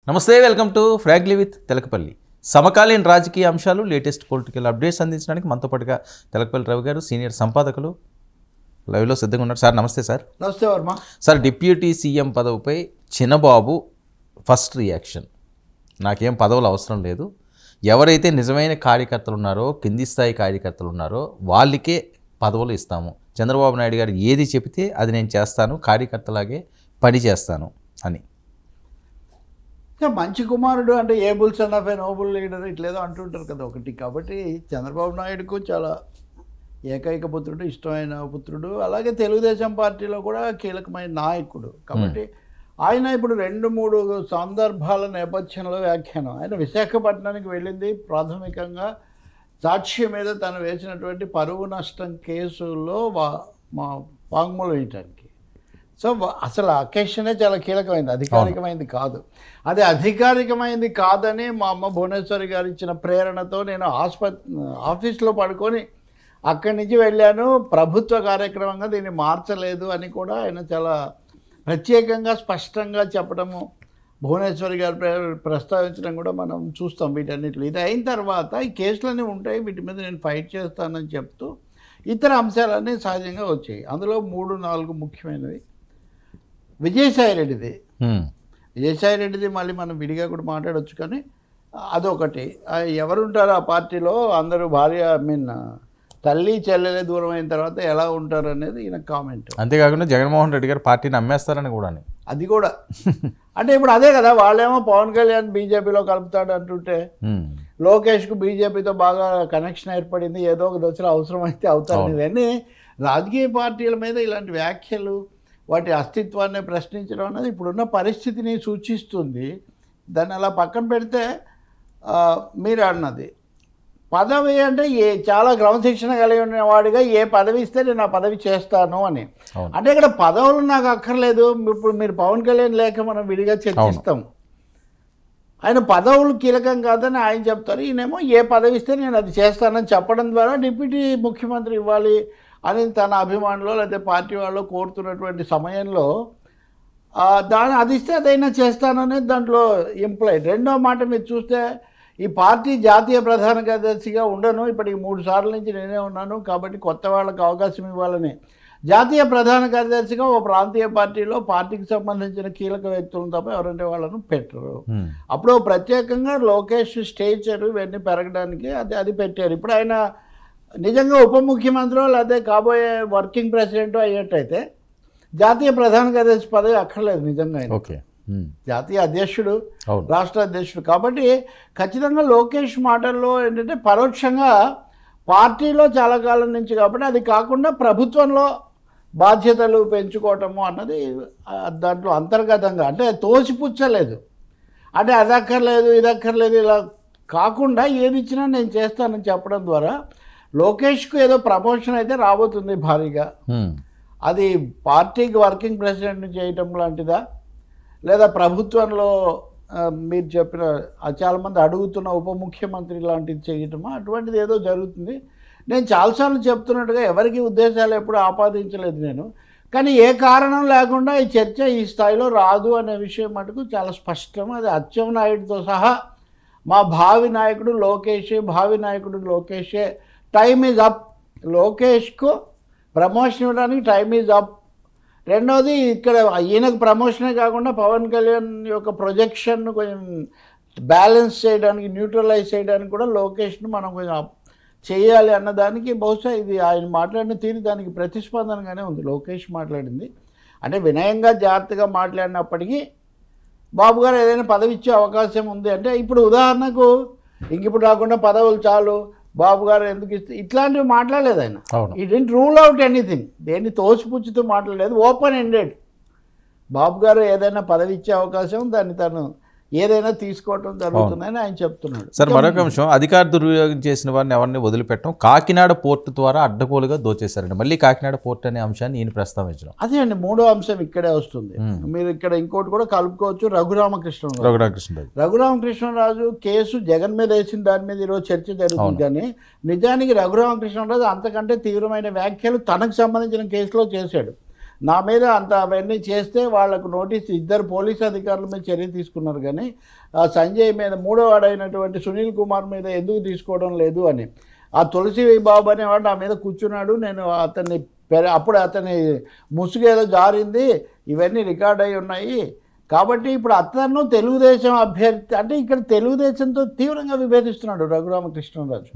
నమస్తే, welcome to frankly with Telakapalli. సమకాలీన రాజకీయ అంశాలు, లేటెస్ట్ పొలిటికల్ అప్డేట్స్ అందించడానికి మనతో పాటుగా తెలకపల్లి రవి గారు, సీనియర్ సంపాదకులు లైవ్లో సిద్ధంగా ఉన్నారు. సార్ నమస్తే. సార్ నమస్తే వర్మ. సార్, డిప్యూటీ సీఎం పదవిపై చిన్నబాబు ఫస్ట్ రియాక్షన్, నాకేం పదవులు అవసరం లేదు, ఎవరైతే నిజమైన కార్యకర్తలు ఉన్నారో, కింది స్థాయి కార్యకర్తలు ఉన్నారో వాళ్ళకే పదవులు ఇస్తాము, చంద్రబాబు నాయుడు గారు ఏది చెబితే అది నేను చేస్తాను, కార్యకర్తలాగే పని చేస్తాను అని. మంచి కుమారుడు అంటే able son of a noble leader ఇట్లేదో అంటుంటారు కదా ఒకటి. కాబట్టి చంద్రబాబు నాయుడుకు చాలా ఏకైక పుత్రుడు, ఇష్టమైన పుత్రుడు, అలాగే తెలుగుదేశం పార్టీలో కూడా కీలకమైన నాయకుడు. కాబట్టి ఆయన ఇప్పుడు 2-3 సందర్భాల నేపథ్యంలో వ్యాఖ్యానం. ఆయన విశాఖపట్నానికి వెళ్ళింది ప్రాథమికంగా సాక్షి మీద తను వేసినటువంటి పరువు నష్టం కేసులో వాంగ్మూలం వేయటానికి. సో అసలు అకేషనే చాలా కీలకమైంది, అధికారికమైంది కాదు. అది అధికారికమైంది కాదని మా అమ్మ భువనేశ్వరి గారు ఇచ్చిన ప్రేరణతో నేను ఆఫీస్లో పడుకొని అక్కడి నుంచి వెళ్ళాను. ప్రభుత్వ కార్యక్రమంగా దీన్ని మార్చలేదు అని కూడా ఆయన చాలా ప్రత్యేకంగా స్పష్టంగా చెప్పడము, భువనేశ్వరి గారు ప్రస్తావించడం కూడా మనం చూస్తాం వీటన్నిటిలో. ఇది అయిన తర్వాత ఈ కేసులన్నీ ఉంటాయి, వీటి మీద నేను ఫైట్ చేస్తానని చెప్తూ ఇతర అంశాలన్నీ సహజంగా వచ్చాయి. అందులో 3-4 ముఖ్యమైనవి. విజయసాయిరెడ్డిది మళ్ళీ మనం విడిగా కూడా మాట్లాడవచ్చు, కానీ అదొకటి. ఎవరుంటారు ఆ పార్టీలో, అందరూ భార్య తల్లి చెల్లెలే దూరం అయిన తర్వాత ఎలా ఉంటారు అనేది ఈయన కామెంట్. అంతేకాకుండా జగన్మోహన్ రెడ్డి గారు పార్టీని అమ్మేస్తారని కూడా. అది కూడా అంటే ఇప్పుడు అదే కదా, వాళ్ళేమో పవన్ కళ్యాణ్ బీజేపీలో కలుపుతాడు అంటుంటే, లోకేష్కు బీజేపీతో బాగా కనెక్షన్ ఏర్పడింది, ఏదో ఒక దశలో అవసరం అయితే అవుతారు. ఇవన్నీ రాజకీయ పార్టీల మీద ఇలాంటి వ్యాఖ్యలు, వాటి అస్తిత్వాన్ని ప్రశ్నించడం అనేది ఇప్పుడున్న పరిస్థితిని సూచిస్తుంది. దాన్ని అలా పక్కన పెడితే మీరు అన్నది పదవి అంటే చాలా క్రమశిక్షణ కలిగి ఉన్నవాడిగా ఏ పదవి ఇస్తే నేను ఆ పదవి చేస్తాను అని. అంటే ఇక్కడ పదవులు నాకు అక్కర్లేదు. ఇప్పుడు మీరు పవన్ కళ్యాణ్ లేక మనం విడిగా చర్చిస్తాం. ఆయన పదవులు కీలకం కాదని ఆయన చెప్తారు, ఈయనేమో ఏ పదవి ఇస్తే నేను అది చేస్తానని చెప్పడం ద్వారా డిప్యూటీ ముఖ్యమంత్రి ఇవ్వాలి అని తన అభిమానులు లేదా పార్టీ వాళ్ళు కోరుతున్నటువంటి సమయంలో అది ఇస్తే అదైనా చేస్తాననేది దాంట్లో ఇంప్లాయిడ్. రెండో మాట మీరు చూస్తే, ఈ పార్టీ జాతీయ ప్రధాన కార్యదర్శిగా ఉండను, ఇప్పటికి 3 సార్ల నుంచి నేనే ఉన్నాను, కాబట్టి కొత్త వాళ్ళకి అవకాశం ఇవ్వాలని జాతీయ ప్రధాన కార్యదర్శిగా ఓ ప్రాంతీయ పార్టీలో పార్టీకి సంబంధించిన కీలక వ్యక్తులను తప్ప ఎవరంటే వాళ్ళను పెట్టరు. అప్పుడు ప్రత్యేకంగా లోకేష్ స్టేచర్ ఇవన్నీ పెరగడానికి అది పెట్టారు. ఇప్పుడు ఆయన నిజంగా ఉప ముఖ్యమంత్రి లేదా కాబోయే వర్కింగ్ ప్రెసిడెంట్ అయ్యేటైతే జాతీయ ప్రధాన కార్యదర్శి పదవి అక్కర్లేదు నిజంగా. జాతీయ అధ్యక్షుడు, రాష్ట్ర అధ్యక్షుడు. కాబట్టి ఖచ్చితంగా లోకేష్ మాటల్లో ఏంటంటే పరోక్షంగా పార్టీలో చాలా కాలం నుంచి, కాబట్టి అది కాకుండా ప్రభుత్వంలో బాధ్యతలు పెంచుకోవటము అన్నది దాంట్లో అంతర్గతంగా, అంటే తోసిపుచ్చలేదు, అంటే అది అక్కర్లేదు ఇది అక్కర్లేదు ఇలా కాకుండా ఏది ఇచ్చినా నేను చేస్తానని చెప్పడం ద్వారా లోకేష్కు ఏదో ప్రమోషన్ అయితే రాబోతుంది భారీగా. అది పార్టీకి వర్కింగ్ ప్రెసిడెంట్ని చేయటం లాంటిదా, లేదా ప్రభుత్వంలో మీరు చెప్పిన చాలామంది అడుగుతున్న ఉప ముఖ్యమంత్రి లాంటిది చేయటమా, అటువంటిది ఏదో జరుగుతుంది. నేను చాలాసార్లు చెప్తున్నట్టుగా ఎవరికి ఉద్దేశాలు ఎప్పుడు ఆపాదించలేదు నేను, కానీ ఏ కారణం లేకుండా ఈ చర్చ ఈ స్థాయిలో రాదు అనే విషయం మటుకు చాలా స్పష్టం. అది అచ్చెన్నాయుడుతో సహా మా భావి నాయకుడు లోకేషే. Time is up. లోకేష్కు ప్రమోషన్ ఇవ్వడానికి టైమ్ ఈజ్ అప్. రెండవది, ఇక్కడ ఈయనకు ప్రమోషనే కాకుండా పవన్ కళ్యాణ్ యొక్క ప్రొజెక్షన్ను కొంచెం బ్యాలెన్స్ చేయడానికి, న్యూట్రలైజ్ చేయడానికి కూడా లోకేష్ను మనం కొంచెం చేయాలి అన్నదానికి బహుశా ఇది ఆయన మాట్లాడిన తీరు దానికి ప్రతిస్పందనగానే ఉంది. లోకేష్ మాట్లాడింది అంటే వినయంగా జాగ్రత్తగా మాట్లాడినప్పటికీ బాబు గారు ఏదైనా పదవి ఇచ్చే అవకాశం ఉంది అంటే, ఇప్పుడు ఉదాహరణకు ఇప్పుడు రాకుండా పదవులు చాలు బాబు గారు ఎందుకు ఇస్తే ఇట్లాంటివి మాట్లాడలేదు ఆయన. ఈ డెంట్ రూల్ అవుట్ ఎనీథింగ్, దేన్ని తోసిపుచ్చుతూ మాట్లాడలేదు, ఓపెన్ ఎండెడ్. బాబు గారు ఏదైనా పదవి ఇచ్చే అవకాశం దాన్ని తను ఏదైనా తీసుకోవటం జరుగుతుందని ఆయన చెప్తున్నాడు. సార్, మరొక అంశం, అధికార దుర్వినియోగం చేసిన వారిని ఎవరిని వదిలిపెట్టడం, కాకినాడ పోర్టు ద్వారా అడ్డగోలుగా దోచేశారండి. మళ్ళీ కాకినాడ పోర్టు అనే అంశాన్ని ఈయన ప్రస్తావించడం. అదే అండి, 3వ అంశం ఇక్కడే వస్తుంది. మీరు ఇక్కడ ఇంకోటి కూడా కలుపుకోవచ్చు. రఘురామకృష్ణరాజు కేసు జగన్ మీద వేసిన దాని మీద ఈరోజు చర్చ జరుగుతుంది, కానీ నిజానికి రఘురామకృష్ణరాజు అంతకంటే తీవ్రమైన వ్యాఖ్యలు తనకు సంబంధించిన కేసులో చేశాడు. నా మీద అంత అవన్నీ చేస్తే వాళ్ళకు నోటీస్ ఇద్దరు పోలీస్ అధికారుల మీద చర్య తీసుకున్నారు, కానీ ఆ సంజయ్ మీద మూడో వాడైనటువంటి సునీల్ కుమార్ మీద ఎందుకు తీసుకోవడం లేదు అని. ఆ తులసి బాబు అనేవాడు నా మీద కూర్చున్నాడు, నేను అతన్ని అప్పుడు అతని ముసుగేదో జారింది, ఇవన్నీ రికార్డ్ అయి ఉన్నాయి. కాబట్టి ఇప్పుడు అతను తెలుగుదేశం అభ్యర్థి అంటే ఇక్కడ తెలుగుదేశంతో తీవ్రంగా విభేదిస్తున్నాడు రఘురామకృష్ణరాజు.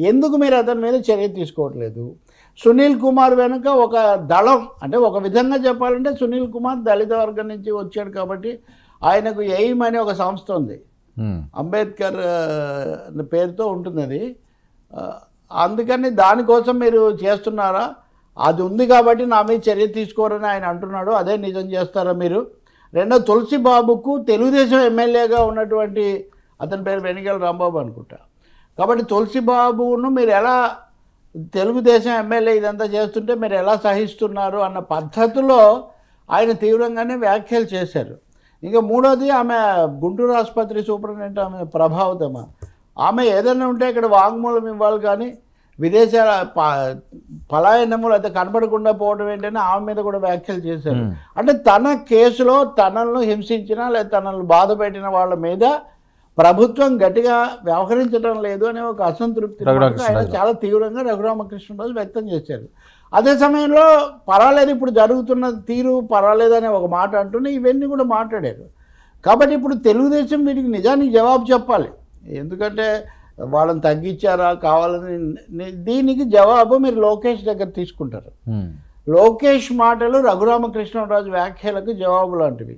ఎందుకు మీరు అతని మీద చర్య తీసుకోవట్లేదు? సునీల్ కుమార్ వెనుక ఒక దళం, అంటే ఒక విధంగా చెప్పాలంటే సునీల్ కుమార్ దళిత వర్గం నుంచి వచ్చాడు కాబట్టి ఆయనకు ఎయిమ్ అనే ఒక సంస్థ ఉంది, అంబేద్కర్ పేరుతో ఉంటుంది అది. అందుకని దానికోసం మీరు చేస్తున్నారా? అది ఉంది కాబట్టి నా మీద చర్య తీసుకోరని ఆయన అంటున్నాడు. అదే నిజం చేస్తారా మీరు? రెండో తులసి బాబుకు తెలుగుదేశం ఎమ్మెల్యేగా ఉన్నటువంటి అతని పేరు వెనిగల రాంబాబు అనుకుంటా. కాబట్టి తులసి బాబును మీరు ఎలా తెలుగుదేశం ఎమ్మెల్యే ఇదంతా చేస్తుంటే మీరు ఎలా సహిస్తున్నారు అన్న పద్ధతిలో ఆయన తీవ్రంగానే వ్యాఖ్యలు చేశారు. ఇంకా మూడోది, ఆమె గుంటూరు ఆసుపత్రి సూపరింటెండెంట్ ఆమె ప్రభావితమా, ఆమె ఏదైనా ఉంటే ఇక్కడ వాంగ్మూలం ఇవ్వాలి, కానీ విదేశాల పలాయనములు అయితే కనబడకుండా పోవడం ఏంటని ఆమె మీద కూడా వ్యాఖ్యలు చేశారు. అంటే తన కేసులో తనను హింసించిన లేదా తనను బాధ పెట్టిన వాళ్ళ మీద ప్రభుత్వం గట్టిగా వ్యవహరించడం లేదు అనే ఒక అసంతృప్తి ఆయన చాలా తీవ్రంగా రఘురామకృష్ణరాజు వ్యక్తం చేశారు. అదే సమయంలో పర్వాలేదు ఇప్పుడు జరుగుతున్న తీరు పర్వాలేదు అనే ఒక మాట అంటూనే ఇవన్నీ కూడా మాట్లాడారు. కాబట్టి ఇప్పుడు తెలుగుదేశం వీటికి నిజానికి జవాబు చెప్పాలి. ఎందుకంటే వాళ్ళని తగ్గించారా కావాలని, దీనికి జవాబు మీరు లోకేష్ దగ్గర తీసుకుంటారు. లోకేష్ మాటలు రఘురామకృష్ణరాజు వ్యాఖ్యలకు జవాబు లాంటివి.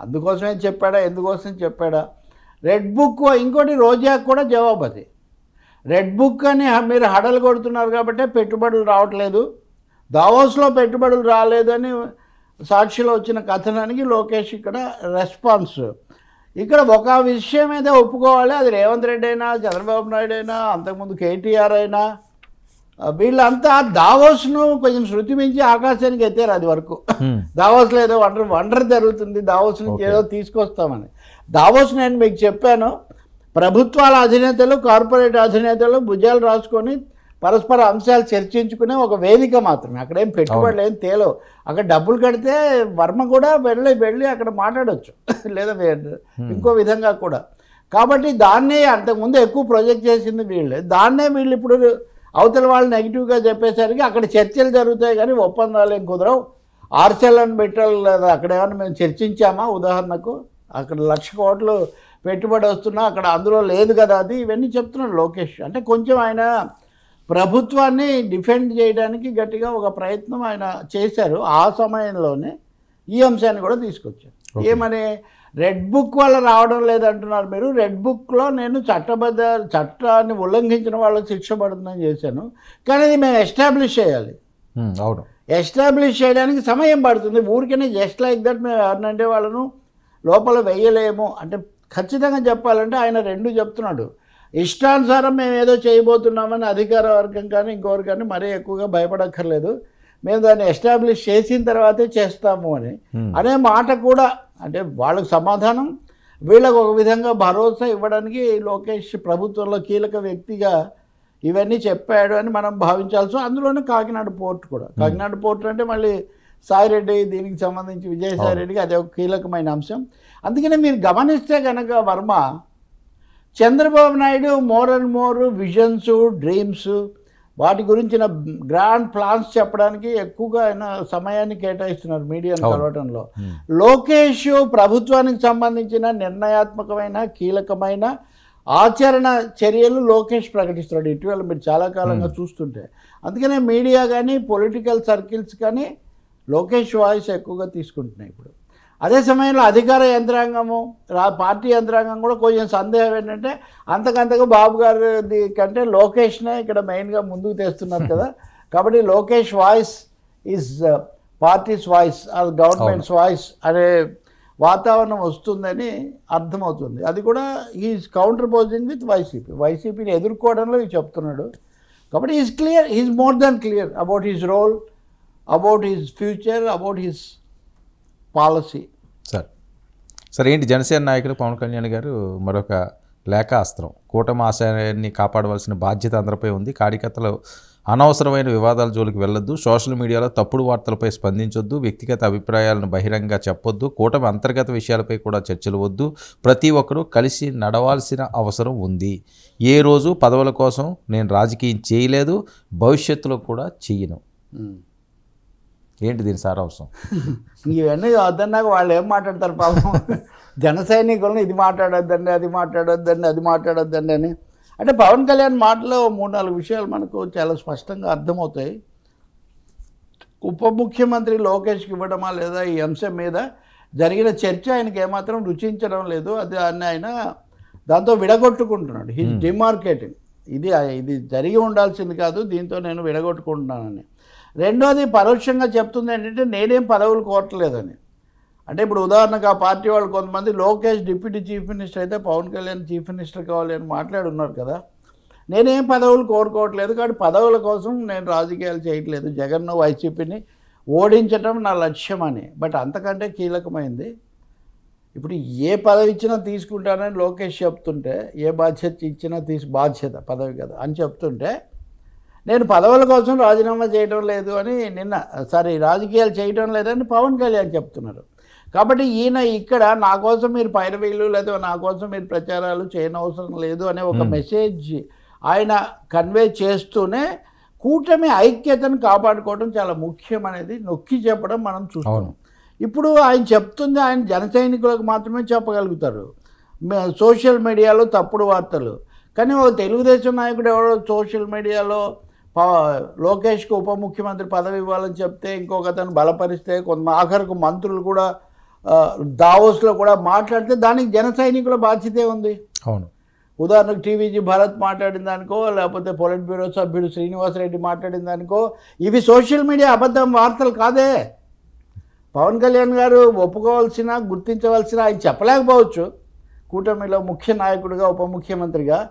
అందుకోసమే చెప్పాడా, ఎందుకోసం చెప్పాడా? రెడ్ బుక్, ఇంకోటి రోజాకు కూడా జవాబు అది. రెడ్ బుక్ అని మీరు హడలు కొడుతున్నారు కాబట్టి పెట్టుబడులు రావట్లేదు, దావోస్లో పెట్టుబడులు రాలేదని సాక్షిలో వచ్చిన కథనానికి లోకేష్ ఇక్కడ రెస్పాన్స్. ఇక్కడ ఒక విషయం అయితే ఒప్పుకోవాలి, అది రేవంత్ రెడ్డి అయినా చంద్రబాబు నాయుడు అయినా అంతకుముందు కేటీఆర్ అయినా వీళ్ళంతా దావోస్ను కొంచెం శృతి మించి ఆకాశానికి ఎత్తారు. అది వరకు దావోస్లో ఏదో వండర్ జరుగుతుంది, దావోస్ నుంచి ఏదో తీసుకొస్తామని. దావోస్ నేను మీకు చెప్పాను, ప్రభుత్వాల అధినేతలు కార్పొరేట్ అధినేతలు భుజాలు రాసుకొని పరస్పర అంశాలు చర్చించుకునే ఒక వేదిక మాత్రమే. అక్కడేం పెట్టుబడులు ఏం తేలవు. అక్కడ డబ్బులు కడితే వర్మ కూడా వెళ్ళి అక్కడ మాట్లాడవచ్చు, లేదా ఇంకో విధంగా కూడా. కాబట్టి దాన్నే అంతకుముందు ఎక్కువ ప్రొజెక్ట్ చేసింది వీళ్ళే. దాన్నే వీళ్ళు ఇప్పుడు అవతల వాళ్ళు నెగిటివ్గా చెప్పేసరికి అక్కడ చర్చలు జరుగుతాయి కానీ ఒప్పందాలు ఏం కుదరవు. ఆర్సెల్ని పెట్టాలి లేదా అక్కడ ఏమైనా మేము చర్చించామా? ఉదాహరణకు అక్కడ 1,00,000 కోట్లు పెట్టుబడి వస్తున్నా అక్కడ అందులో లేదు కదా అది, ఇవన్నీ చెప్తున్నాడు లోకేష్. అంటే కొంచెం ఆయన ప్రభుత్వాన్ని డిఫెండ్ చేయడానికి గట్టిగా ఒక ప్రయత్నం ఆయన చేశారు. ఆ సమయంలోనే ఈ అంశాన్ని కూడా తీసుకొచ్చారు. ఏమని, రెడ్ బుక్ వల్ల రావడం లేదంటున్నారు మీరు. రెడ్ బుక్లో నేను చట్టాన్ని ఉల్లంఘించిన వాళ్ళకి శిక్ష పడుతుందని చేశాను, కానీ ఇది మేము ఎస్టాబ్లిష్ చేయాలి. అవును, ఎస్టాబ్లిష్ చేయడానికి సమయం పడుతుంది. ఊరికనే జస్ట్ లైక్ దట్ మేము ఎవరినంటే వాళ్ళను లోపల వేయలేము అంటే. ఖచ్చితంగా చెప్పాలంటే ఆయన రెండు చెప్తున్నాడు. ఇష్టానుసారం మేము ఏదో చేయబోతున్నామని అధికార వర్గం కానీ ఇంకొకరు కానీ మరీ ఎక్కువగా భయపడక్కర్లేదు, మేము దాన్ని ఎస్టాబ్లిష్ చేసిన తర్వాతే చేస్తాము అని అనే మాట కూడా. అంటే వాళ్ళకు సమాధానం, వీళ్ళకు ఒక విధంగా భరోసా ఇవ్వడానికి లోకేష్ ప్రభుత్వంలో కీలక వ్యక్తిగా ఇవన్నీ చెప్పాడు అని మనం భావించాల్సి. అందులోనే కాకినాడ పోర్ట్ కూడా. కాకినాడ పోర్ట్ అంటే మళ్ళీ సాయిరెడ్డి, దీనికి సంబంధించి విజయసాయిరెడ్డికి అది ఒక కీలకమైన అంశం. అందుకనే మీరు గమనిస్తే కనుక Varma, Chandrababu Naidu more and more visions, dreams, వాటి గురించిన గ్రాండ్ ప్లాన్స్ చెప్పడానికి ఎక్కువగా ఆయన సమయాన్ని కేటాయిస్తున్నారు మీడియాను కలవటంలో. లోకేష్ ప్రభుత్వానికి సంబంధించిన నిర్ణయాత్మకమైన కీలకమైన ఆచరణ చర్యలు లోకేష్ ప్రకటిస్తున్నాడు ఇటీవల మీరు చాలా కాలంగా చూస్తుంటే. అందుకనే మీడియా కానీ పొలిటికల్ సర్కిల్స్ కానీ లోకేష్ వాయిస్ ఎక్కువగా తీసుకుంటున్నాయి ఇప్పుడు. అదే సమయంలో అధికార యంత్రాంగము, పార్టీ యంత్రాంగం కూడా కొంచెం సందేహం ఏంటంటే అంతకంతకు బాబు గారి కంటే లోకేష్నే ఇక్కడ మెయిన్గా ముందుకు తెస్తున్నారు కదా. కాబట్టి Lokesh voice is party's voice or government's voice అనే వాతావరణం వస్తుందని అర్థమవుతుంది. అది కూడా ఈజ్ కౌంటర్ పోజింగ్ విత్ వైసీపీని ఎదుర్కోవడంలో ఇది చెప్తున్నాడు. కాబట్టి is clear, is more than clear about his role, about his future, about his policy. Sir ఏంటి జనసేన నాయకులు పవన్ కళ్యాణ్ గారు మరొక లేఖ అస్త్రం, కూటమి ఆశయాన్ని కాపాడవలసిన బాధ్యత అందరిపై ఉంది, కార్యకర్తలు అనవసరమైన వివాదాల జోలికి వెళ్ళొద్దు, సోషల్ మీడియాలో తప్పుడు వార్తలపై స్పందించొద్దు, వ్యక్తిగత అభిప్రాయాలను బహిరంగంగా చెప్పొద్దు, కూటమి అంతర్గత విషయాలపై కూడా చర్చలు వద్దు, ప్రతి ఒక్కరూ కలిసి నడవాల్సిన అవసరం ఉంది. ఏ రోజు పదవుల కోసం నేను రాజకీయం చేయలేదు, భవిష్యత్తులో కూడా చెయ్యను. ఏంటి దీని సారాంశం? ఇవన్నీ వద్దన్నాక వాళ్ళు ఏం మాట్లాడతారు పాపం. జన సైనికులను ఇది మాట్లాడొద్దండి, అది మాట్లాడొద్దండి, అది మాట్లాడొద్దండి అని. అంటే పవన్ కళ్యాణ్ మాటలో 3-4 విషయాలు మనకు చాలా స్పష్టంగా అర్థమవుతాయి. ఉప ముఖ్యమంత్రి లోకేష్కి ఇవ్వడమా లేదా ఈ అంశం మీద జరిగిన చర్చ ఆయనకి ఏమాత్రం రుచించడం లేదు. అది ఆయన దాంతో విడగొట్టుకుంటున్నాడు. He demarketing. ఇది జరిగి ఉండాల్సింది కాదు, దీంతో నేను విడగొట్టుకుంటున్నానని. రెండోది పరోక్షంగా చెప్తుంది ఏంటంటే నేనేం పదవులు కోరట్లేదని. అంటే ఇప్పుడు ఉదాహరణకు ఆ పార్టీ వాళ్ళు కొంతమంది లోకేష్ డిప్యూటీ చీఫ్ మినిస్టర్ అయితే పవన్ కళ్యాణ్ చీఫ్ మినిస్టర్ కావాలి అని మాట్లాడున్నారు కదా. నేనేం పదవులు కోరుకోవట్లేదు, కాబట్టి పదవుల కోసం నేను రాజకీయాలు చేయట్లేదు, జగన్ను వైసీపీని ఓడించడం నా లక్ష్యం అని. బట్ అంతకంటే కీలకమైంది, ఇప్పుడు ఏ పదవి ఇచ్చినా తీసుకుంటానని లోకేష్ చెప్తుంటే, ఏ బాధ్యత ఇచ్చినా బాధ్యత పదవి కదా అని చెప్తుంటే, నేను పదవుల కోసం రాజీనామా చేయడం లేదు అని రాజకీయాలు చేయడం లేదని పవన్ కళ్యాణ్ చెప్తున్నారు. కాబట్టి ఈయన ఇక్కడ నా కోసం మీరు పైరవీలు లేదా నా కోసం మీరు ప్రచారాలు చేయనవసరం లేదు అనే ఒక మెసేజ్ ఆయన కన్వే చేస్తూనే కూటమి ఐక్యతను కాపాడుకోవడం చాలా ముఖ్యం అనేది నొక్కి చెప్పడం మనం చూస్తాం. ఇప్పుడు ఆయన చెప్తుంది ఆయన జన సైనికులకు మాత్రమే చెప్పగలుగుతారు. సోషల్ మీడియాలో తప్పుడు వార్తలు. కానీ ఒక తెలుగుదేశం నాయకుడు ఎవరో సోషల్ మీడియాలో లోకేష్కి ఉప ముఖ్యమంత్రి పదవి ఇవ్వాలని చెప్తే ఇంకొక అతను బలపరిస్తే ఆఖరికి మంత్రులు కూడా దావోస్లో కూడా మాట్లాడితే దానికి జన సైనికుల బాధ్యతే ఉంది. అవును. ఉదాహరణకు టీవీజీ భరత్ మాట్లాడిన దానికో లేకపోతే పొలిట్ బ్యూరో సభ్యుడు శ్రీనివాసరెడ్డి మాట్లాడిన దానికో ఇవి సోషల్ మీడియా అబద్ధం వార్తలు కాదే. పవన్ కళ్యాణ్ గారు ఒప్పుకోవాల్సిన గుర్తించవలసిన ఆయన చెప్పలేకపోవచ్చు కూటమిలో ముఖ్య నాయకుడిగా ఉప ముఖ్యమంత్రిగా.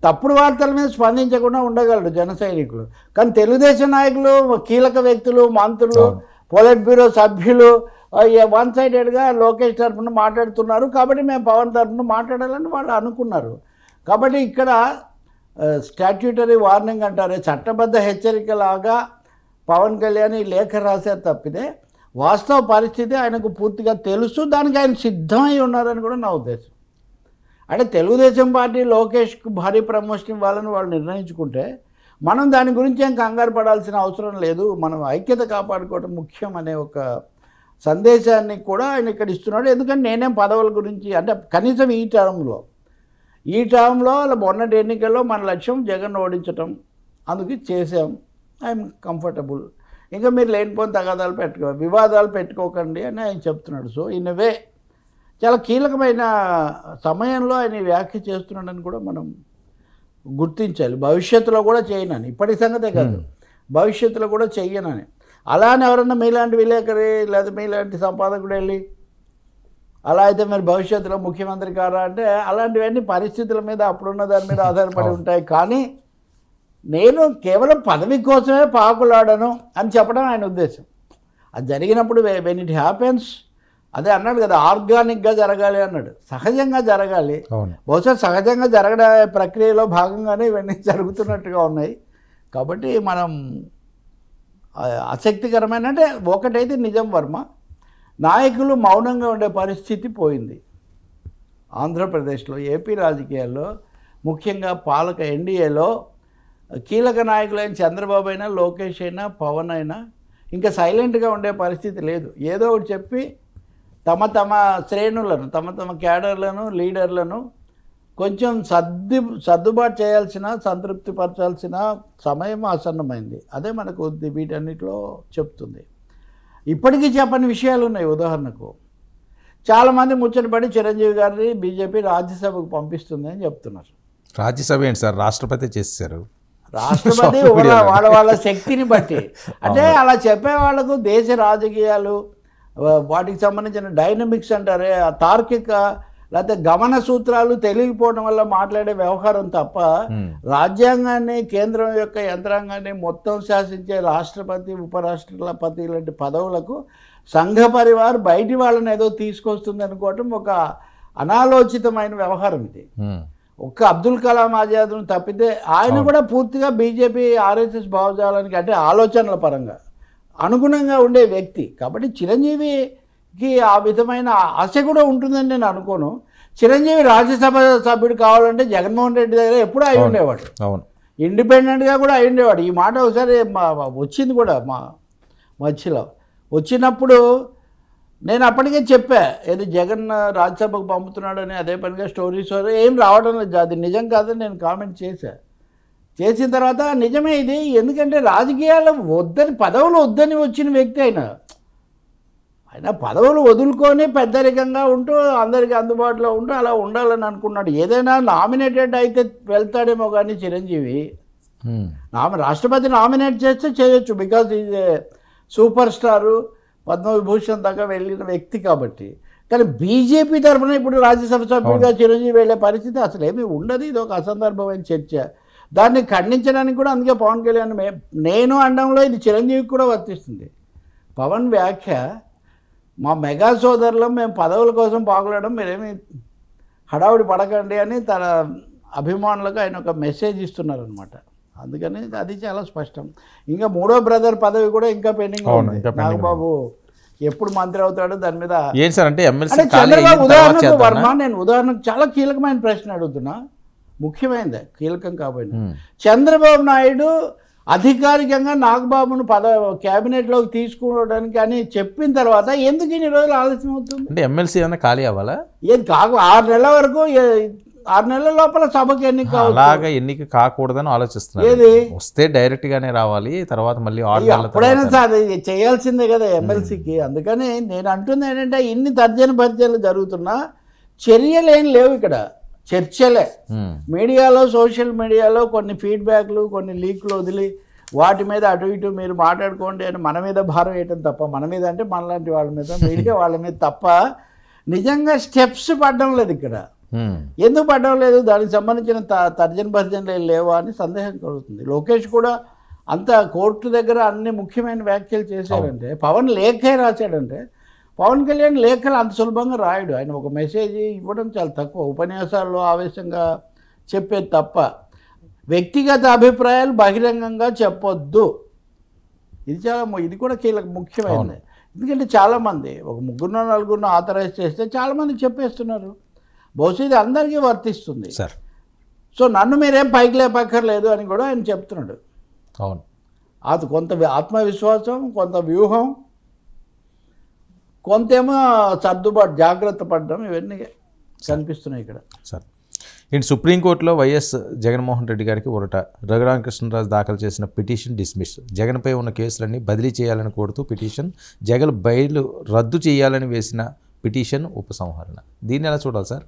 తప్పుడు వార్తల మీద స్పందించకుండా ఉండగలరు జన సైనికులు. కానీ తెలుగుదేశం నాయకులు, కీలక వ్యక్తులు, మంత్రులు, పొలిట్ బ్యూరో సభ్యులు వన్ సైడెడ్గా లోకేష్ తరఫున మాట్లాడుతున్నారు. కాబట్టి మేము పవన్ తరఫున మాట్లాడాలని వాళ్ళు అనుకున్నారు. కాబట్టి ఇక్కడ స్టాట్యూటరీ వార్నింగ్ అంటారే, చట్టబద్ధ హెచ్చరికలాగా పవన్ కళ్యాణ్ ఈ లేఖ రాశారు తప్పితే వాస్తవ పరిస్థితి ఆయనకు పూర్తిగా తెలుసు, దానికి ఆయన సిద్ధమై ఉన్నారని కూడా నా ఉద్దేశం. అంటే తెలుగుదేశం పార్టీ లోకేష్కు భారీ ప్రమోషన్ ఇవ్వాలని వాళ్ళు నిర్ణయించుకుంటే మనం దాని గురించి ఏం కంగారు పడాల్సిన అవసరం లేదు, మనం ఐక్యత కాపాడుకోవడం ముఖ్యం అనే ఒక సందేశాన్ని కూడా ఆయన ఇక్కడ ఇస్తున్నాడు. ఎందుకంటే నేనేం పదవుల గురించి అంటే కనీసం ఈ టర్మ్లో మొన్నటి ఎన్నికల్లో మన లక్ష్యం జగన్ ఓడించటం, అందుకు చేసాం, ఐఎమ్ కంఫర్టబుల్, ఇంకా మీరు లేనిపోయిన వివాదాలు పెట్టుకోకండి అని ఆయన చెప్తున్నాడు. సో ఇన్ వే చాలా కీలకమైన సమయంలో ఆయన వ్యాఖ్య చేస్తున్నాడని కూడా మనం గుర్తించాలి. భవిష్యత్తులో కూడా చేయనని, ఇప్పటి సంగతే కాదు భవిష్యత్తులో కూడా చెయ్యనని. అలానే ఎవరన్నా మీలాంటి విలేకరి లేదా మీలాంటి సంపాదకుడు వెళ్ళి అలా అయితే మీరు భవిష్యత్తులో ముఖ్యమంత్రి కారా అంటే అలాంటివన్నీ పరిస్థితుల మీద అప్పుడున్న దాని మీద ఆధారపడి ఉంటాయి. కానీ నేను కేవలం పదవి కోసమే పాకులాడను అని చెప్పడం ఆయన ఉద్దేశం. అది జరిగినప్పుడు వెన్ ఇట్ హ్యాపెన్స్ అదే అన్నాడు కదా, ఆర్గానిక్గా జరగాలి అన్నాడు, సహజంగా జరగాలి. బహుశా సహజంగా జరగడే ప్రక్రియలో భాగంగానే ఇవన్నీ జరుగుతున్నట్టుగా ఉన్నాయి. కాబట్టి మనం ఆసక్తికరమైన అంటే ఒకటైతే నిజం వర్మ, నాయకులు మౌనంగా ఉండే పరిస్థితి పోయింది ఆంధ్రప్రదేశ్లో. ఏపీ రాజకీయాల్లో ముఖ్యంగా పాలక ఎన్డీఏలో కీలక నాయకులైన చంద్రబాబు అయినా లోకేష్ అయినా పవన్ అయినా ఇంకా సైలెంట్గా ఉండే పరిస్థితి లేదు. ఏదో ఒకటి చెప్పి తమ శ్రేణులను తమ క్యాడర్లను లీడర్లను కొంచెం సర్దుబాటు చేయాల్సిన, సంతృప్తిపరచాల్సిన సమయం ఆసన్నమైంది. అదే మనకు వీటన్నిటిలో చెప్తుంది. ఇప్పటికీ చెప్పని విషయాలు ఉన్నాయి. ఉదాహరణకు చాలామంది ముచ్చటపడి చిరంజీవి గారిని బీజేపీ రాజ్యసభకు పంపిస్తుంది అని చెప్తున్నారు. రాజ్యసభ ఏంటి సార్, రాష్ట్రపతి చేశారు. రాష్ట్రపతి వాళ్ళ శక్తిని బట్టి అంటే అలా చెప్పే వాళ్ళకు దేశ రాజకీయాలు వాటికి సంబంధించిన డైనమిక్స్ అంటారే, ఆ తార్కిక లేకపోతే గమన సూత్రాలు తెలియకపోవడం వల్ల మాట్లాడే వ్యవహారం తప్ప రాజ్యాంగాన్ని, కేంద్రం యొక్క యంత్రాంగాన్ని మొత్తం శాసించే రాష్ట్రపతి, ఉపరాష్ట్రపతి లాంటి పదవులకు సంఘ పరివార్ బయటి వాళ్ళని ఏదో తీసుకొస్తుంది అనుకోవటం ఒక అనాలోచితమైన వ్యవహారం. ఇది ఒక్క అబ్దుల్ కలాం ఆజాద్ను తప్పితే ఆయన కూడా పూర్తిగా బీజేపీ ఆర్ఎస్ఎస్ భావజాలానికి అంటే ఆలోచనల పరంగా అనుగుణంగా ఉండే వ్యక్తి. కాబట్టి చిరంజీవికి ఆ విధమైన ఆశ కూడా ఉంటుందని నేను అనుకోను. చిరంజీవి రాజ్యసభ సభ్యుడు కావాలంటే జగన్మోహన్ రెడ్డి దగ్గర ఎప్పుడూ అయి ఉండేవాడు, ఇండిపెండెంట్గా కూడా అయి ఉండేవాడు. ఈ మాట ఒకసారి వచ్చింది కూడా మా మధ్యలో వచ్చినప్పుడు నేను అప్పటికే చెప్పా, ఏదో జగన్ రాజ్యసభకు పంపుతున్నాడని అదే పనిగా స్టోరీస్ ఏం రావడం లేదు, అది నిజం కాదని నేను కామెంట్ చేసిన తర్వాత నిజమే ఇది. ఎందుకంటే రాజకీయాలు వద్దని, పదవులు వద్దని వచ్చిన వ్యక్తి ఆయన పదవులు వదులుకొని పెద్దరికంగా ఉంటూ అందరికీ అందుబాటులో ఉంటూ అలా ఉండాలని అనుకున్నాడు. ఏదైనా నామినేటెడ్ అయితే వెళ్తాడేమో కానీ చిరంజీవి రాష్ట్రపతి నామినేట్ చేస్తే చేయొచ్చు, because is a super star, Padma Vibhushan దాకా వెళ్ళిన వ్యక్తి కాబట్టి. కానీ బీజేపీ తరఫున ఇప్పుడు రాజ్యసభ సభ్యుడిగా చిరంజీవి వెళ్ళే పరిస్థితి అసలు ఏమీ ఉండదు. ఇది ఒక అసందర్భమైన చర్చ. దాన్ని ఖండించడానికి కూడా అందుకే పవన్ కళ్యాణ్ నేను అనడంలో ఇది చిరంజీవికి కూడా వర్తిస్తుంది. పవన్ వ్యాఖ్య మా మెగా సోదరులు మేము పదవుల కోసం పాకులాడడం, మీరేమి హడావుడి పడకండి అని తన అభిమానులకు ఆయన ఒక మెసేజ్ ఇస్తున్నారనమాట. అందుకని అది చాలా స్పష్టం. ఇంకా మూడో బ్రదర్ పదవి కూడా ఇంకా పెండింగ్ ఉంది. నాగబాబు ఎప్పుడు మంత్రి అవుతాడు దాని మీద చంద్రబాబు ఉదాహరణకు వర్మ, నేను ఉదాహరణకు చాలా కీలకమైన ప్రశ్న అడుగుతున్నా, ముఖ్యమైనదే, కీలకం కాబట్టి. చంద్రబాబు నాయుడు అధికారికంగా నాగబాబును క్యాబినెట్లోకి తీసుకోవడానికి అని చెప్పిన తర్వాత ఎందుకు ఇన్ని రోజులు ఆలస్యం అవుతుంది? అంటే ఎమ్మెల్సీ ఏమైనా ఖాళీ అవ్వాలా? ఏది 6 నెలల వరకు, 6 నెలల లోపల సభకి ఎన్నిక, అలాగా ఎన్నిక కాకూడదని ఆలోచిస్తున్నారు. ఏది వస్తే డైరెక్ట్ గానే రావాలి, తర్వాత మళ్ళీ ఎప్పుడైనా సార్ చేయాల్సిందే కదా ఎమ్మెల్సీకి. అందుకని నేను అంటుంది ఏంటంటే ఇన్ని తర్జన భర్జనలు జరుగుతున్నా చర్యలు ఏం లేవు ఇక్కడ, చర్చలే. మీడియాలో, సోషల్ మీడియాలో కొన్ని ఫీడ్బ్యాక్లు, కొన్ని లీక్లు వదిలి వాటి మీద అటు ఇటు మీరు మాట్లాడుకోండి అని మన మీద భారం వేయటం తప్ప, మన మీద అంటే మనలాంటి వాళ్ళ మీద, మీడియా వాళ్ళ మీద తప్ప నిజంగా స్టెప్స్ పడడం లేదు ఇక్కడ. ఎందుకు పడడం లేదు? దానికి సంబంధించిన తర్జన భర్జనలు లేవా అని సందేహం కలుగుతుంది. లోకేష్ కూడా అంత కోర్టు దగ్గర అన్ని ముఖ్యమైన వ్యాఖ్యలు చేశారంటే, పవన్ లేఖే రాశాడంటే, పవన్ కళ్యాణ్ లేఖలు అంత సులభంగా రాయడు. ఆయన ఒక మెసేజ్ ఇవ్వడం చాలా తక్కువ, ఉపన్యాసాల్లో ఆవేశంగా చెప్పేది తప్ప వ్యక్తిగత అభిప్రాయాలు బహిరంగంగా చెప్పొద్దు. ఇది కూడా ముఖ్యమైనది. ఎందుకంటే చాలామంది ఒక 3-4 ఆథరైజ్ చేస్తే చాలామంది చెప్పేస్తున్నారు. బహుశా ఇది అందరికీ వర్తిస్తుంది సార్. సో నన్ను మీరేం పైకి లేపక్కర్లేదు అని కూడా ఆయన చెప్తున్నాడు. అవును, అది కొంత ఆత్మవిశ్వాసం, కొంత వ్యూహం, కొంతేమో సర్దుబాటు, జాగ్రత్త పడడం, ఇవన్నీ కనిపిస్తున్నాయి ఇక్కడ సార్. ఇటు సుప్రీంకోర్టులో వైఎస్ జగన్మోహన్ రెడ్డి గారికి ఉరట. రఘురామకృష్ణరాజు దాఖలు చేసిన పిటిషన్ డిస్మిస్. జగన్పై ఉన్న కేసులన్నీ బదిలీ చేయాలని కోరుతూ పిటిషన్, జగన్ బెయిల్ రద్దు చేయాలని వేసిన పిటిషన్ ఉపసంహరణ. దీన్ని ఎలా చూడాలి సార్?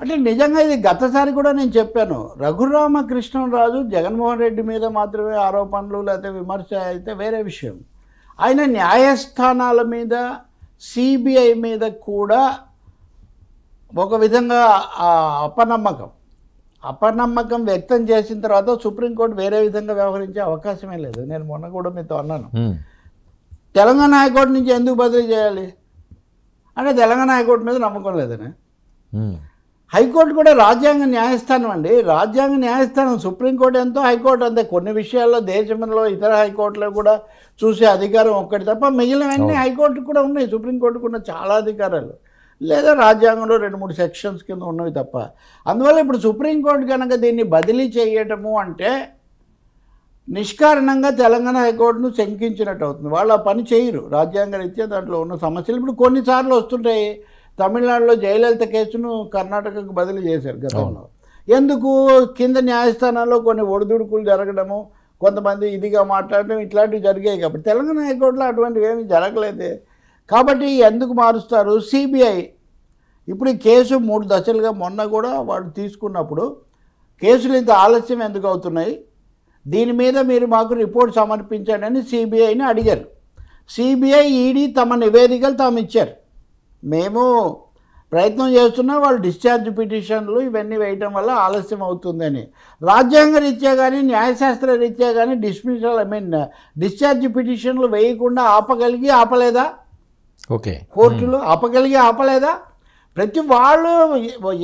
అంటే నిజంగా ఇది గతసారి కూడా నేను చెప్పాను, రఘురామకృష్ణరాజు జగన్మోహన్ రెడ్డి మీద మాత్రమే ఆరోపణలు లేకపోతే విమర్శ అయితే వేరే విషయం. ఆయన న్యాయస్థానాల మీద, సిబిఐ మీద కూడా ఒక విధంగా అపనమ్మకం వ్యక్తం చేసిన తర్వాత సుప్రీంకోర్టు వేరే విధంగా వ్యవహరించే అవకాశమే లేదు. నేను మొన్న కూడా మీతో అన్నాను, తెలంగాణ హైకోర్టు నుంచి ఎందుకు బదిలీ చేయాలి అంటే తెలంగాణ హైకోర్టు మీద నమ్మకం లేదని. హైకోర్టు కూడా రాజ్యాంగ న్యాయస్థానం అండి, రాజ్యాంగ న్యాయస్థానం. సుప్రీంకోర్టు ఎంతో, హైకోర్టు అంతే. కొన్ని విషయాల్లో దేశంలో ఇతర హైకోర్టులో కూడా చూసే అధికారం ఒక్కటి తప్ప మిగిలినవన్నీ హైకోర్టుకు కూడా ఉన్నాయి. సుప్రీంకోర్టుకు ఉన్న చాలా అధికారాలు లేదా రాజ్యాంగంలో 2-3 సెక్షన్స్ కింద ఉన్నవి తప్ప. అందువల్ల ఇప్పుడు సుప్రీంకోర్టు కనుక దీన్ని బదిలీ చేయటము అంటే నిష్కారణంగా తెలంగాణ హైకోర్టును శంకించినట్టు అవుతుంది. వాళ్ళు ఆ పని చేయరు రాజ్యాంగ రీత్యా. దాంట్లో ఉన్న సమస్యలు ఇప్పుడు కొన్నిసార్లు వస్తుంటాయి. తమిళనాడులో జయలలిత కేసును కర్ణాటకకు బదిలీ చేశారు గతంలో. ఎందుకు? కింద న్యాయస్థానాల్లో కొన్ని ఒడిదుడుకులు జరగడము, కొంతమంది ఇదిగా మాట్లాడడం, ఇట్లాంటివి జరిగాయి. కాబట్టి తెలంగాణ హైకోర్టులో అటువంటివి ఏమీ జరగలేదే. కాబట్టి ఎందుకు మారుస్తారు? సిబిఐ ఇప్పుడు ఈ కేసు 3 దశలుగా మొన్న కూడా వాళ్ళు తీసుకున్నప్పుడు కేసులు ఇంత ఆలస్యం ఎందుకు అవుతున్నాయి, దీని మీద మీరు మాకు రిపోర్ట్ సమర్పించండి అని సిబిఐని అడిగారు. సిబిఐ, ఈడీ తమ నివేదికలు తాము ఇచ్చారు. మేము ప్రయత్నం చేస్తున్నా, వాళ్ళు డిశ్చార్జ్ పిటిషన్లు ఇవన్నీ వేయటం వల్ల ఆలస్యం అవుతుందని. రాజ్యాంగ రీత్యా కానీ న్యాయశాస్త్ర రీత్యా కానీ డిశ్చార్జ్ పిటిషన్లు వేయకుండా ఆపగలిగి ఆపలేదా? ఓకే, కోర్టులు ఆపగలిగి ఆపలేదా? ప్రతి వాళ్ళు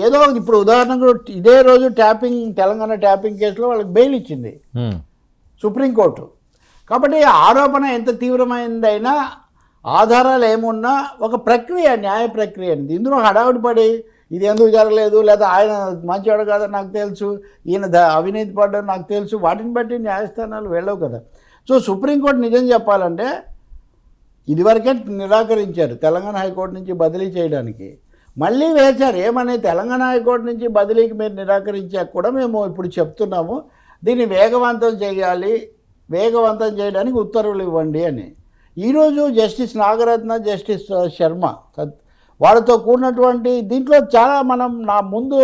ఏదో ఇప్పుడు ఉదాహరణకు ఇదే రోజు తెలంగాణ ట్యాపింగ్ కేసులో వాళ్ళకి బెయిల్ ఇచ్చింది సుప్రీంకోర్టు. కాబట్టి ఆరోపణ ఎంత తీవ్రమైందైనా ఆధారాలు ఏమున్నా ఒక ప్రక్రియ, న్యాయ ప్రక్రియ అనేది. ఇందులో హడావుడి పడి ఇది ఎందుకు జరగలేదు, లేదా ఆయన మంచివాడు కాదని నాకు తెలుసు, ఈయన అవినీతి పడ్డాడు నాకు తెలుసు, వాటిని బట్టి న్యాయస్థానాలు వెళ్ళవు కదా. సో సుప్రీంకోర్టు నిజం చెప్పాలంటే ఇదివరకే నిరాకరించారు తెలంగాణ హైకోర్టు నుంచి బదిలీ చేయడానికి. మళ్ళీ వేశారు ఏమని, తెలంగాణ హైకోర్టు నుంచి బదిలీకి మీరు నిరాకరించాక కూడా మేము ఇప్పుడు చెప్తున్నాము దీన్ని వేగవంతం చేయాలి, వేగవంతం చేయడానికి ఉత్తర్వులు ఇవ్వండి అని. ఈరోజు జస్టిస్ నాగరత్న, జస్టిస్ శర్మ వాళ్ళతో కూడినటువంటి దీంట్లో చాలా నా ముందు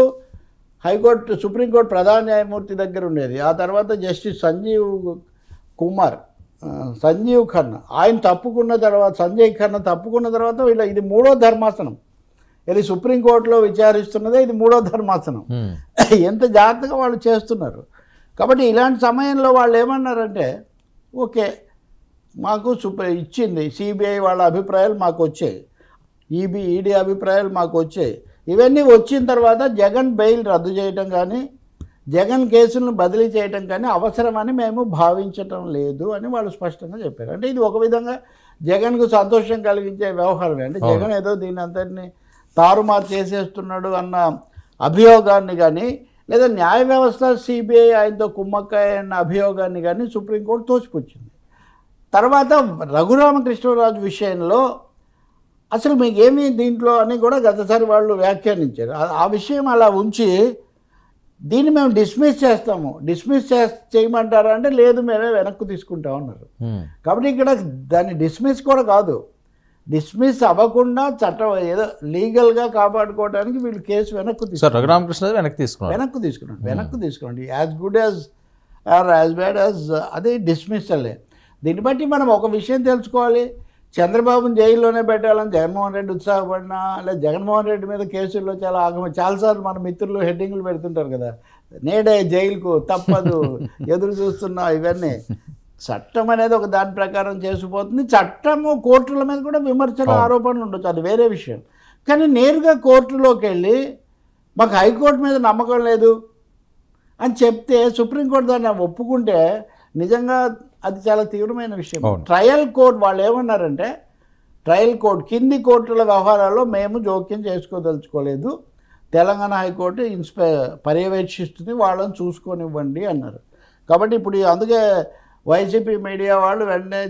హైకోర్టు సుప్రీంకోర్టు ప్రధాన న్యాయమూర్తి దగ్గర ఉండేది. ఆ తర్వాత జస్టిస్ సంజీవ్ ఖన్నా ఆయన తప్పుకున్న తర్వాత, సంజయ్ ఖన్నా తప్పుకున్న తర్వాత ఇది 3వ ధర్మాసనం. ఇది సుప్రీంకోర్టులో విచారిస్తున్నదే ఇది 3వ ధర్మాసనం. ఎంత జాగ్రత్తగా వాళ్ళు చేస్తున్నారు. కాబట్టి ఇలాంటి సమయంలో వాళ్ళు ఏమన్నారంటే ఓకే మాకు ఇచ్చింది సిబిఐ వాళ్ళ అభిప్రాయాలు మాకు వచ్చాయి, ఈడీ అభిప్రాయాలు మాకు వచ్చాయి. ఇవన్నీ వచ్చిన తర్వాత జగన్ బెయిల్ రద్దు చేయటం కానీ జగన్ కేసులను బదిలీ చేయటం కానీ అవసరమని మేము భావించటం లేదు అని వాళ్ళు స్పష్టంగా చెప్పారు. అంటే ఇది ఒక విధంగా జగన్కు సంతోషం కలిగించే వ్యవహారమే. అంటే జగన్ ఏదో దీని అంతటిని తారుమారు చేసేస్తున్నాడు అన్న అభియోగాన్ని కానీ, లేదా న్యాయ వ్యవస్థ సిబిఐ ఆయనతో కుమ్మక్కాయ అన్న అభియోగాన్ని కానీ సుప్రీంకోర్టు తోసిపుచ్చింది. తర్వాత రఘురామకృష్ణరాజు విషయంలో అసలు మీకు ఏమీ దీంట్లో అని కూడా గతసారి వాళ్ళు వ్యాఖ్యానించారు. ఆ విషయం అలా ఉంచి దీన్ని మేము డిస్మిస్ చేస్తాము, చేయమంటారా అంటే లేదు మేమే వెనక్కు తీసుకుంటాం అన్నారు. కాబట్టి ఇక్కడ దాన్ని డిస్మిస్ కూడా కాదు, డిస్మిస్ అవ్వకుండా చట్టం ఏదో లీగల్గా కాపాడుకోవడానికి వీళ్ళు కేసు వెనక్కు తీసుకున్నాడు. As good as or as bad as అది డిస్మిస్సలే. దీన్ని బట్టి మనం ఒక విషయం తెలుసుకోవాలి, చంద్రబాబుని జైల్లోనే పెట్టాలని జగన్మోహన్ రెడ్డి ఉత్సాహపడినా, లేదా జగన్మోహన్ రెడ్డి మీద కేసుల్లో చాలాసార్లు మన మిత్రులు హెడ్డింగ్లు పెడుతుంటారు కదా, నేడే జైలుకు తప్పదు ఎదురు చూస్తున్నా. ఇవన్నీ చట్టం అనేది ఒక దాని ప్రకారం చేసిపోతుంది. చట్టము కోర్టుల మీద కూడా విమర్శలు ఆరోపణలు ఉండొచ్చు, అది వేరే విషయం. కానీ నేరుగా కోర్టులోకి వెళ్ళి మాకు హైకోర్టు మీద నమ్మకం లేదు అని చెప్తే సుప్రీంకోర్టు దాన్ని ఒప్పుకుంటే నిజంగా అది చాలా తీవ్రమైన విషయం. ట్రయల్ కోర్టు వాళ్ళు ఏమన్నారంటే ట్రయల్ కోర్టు కింది కోర్టుల వ్యవహారాల్లో మేము జోక్యం చేసుకోదలుచుకోలేదు, తెలంగాణ హైకోర్టు పర్యవేక్షిస్తుంది, వాళ్ళని చూసుకొనివ్వండి అన్నారు. కాబట్టి ఇప్పుడు అందుకే వైసీపీ మీడియా వాళ్ళు వెంటనే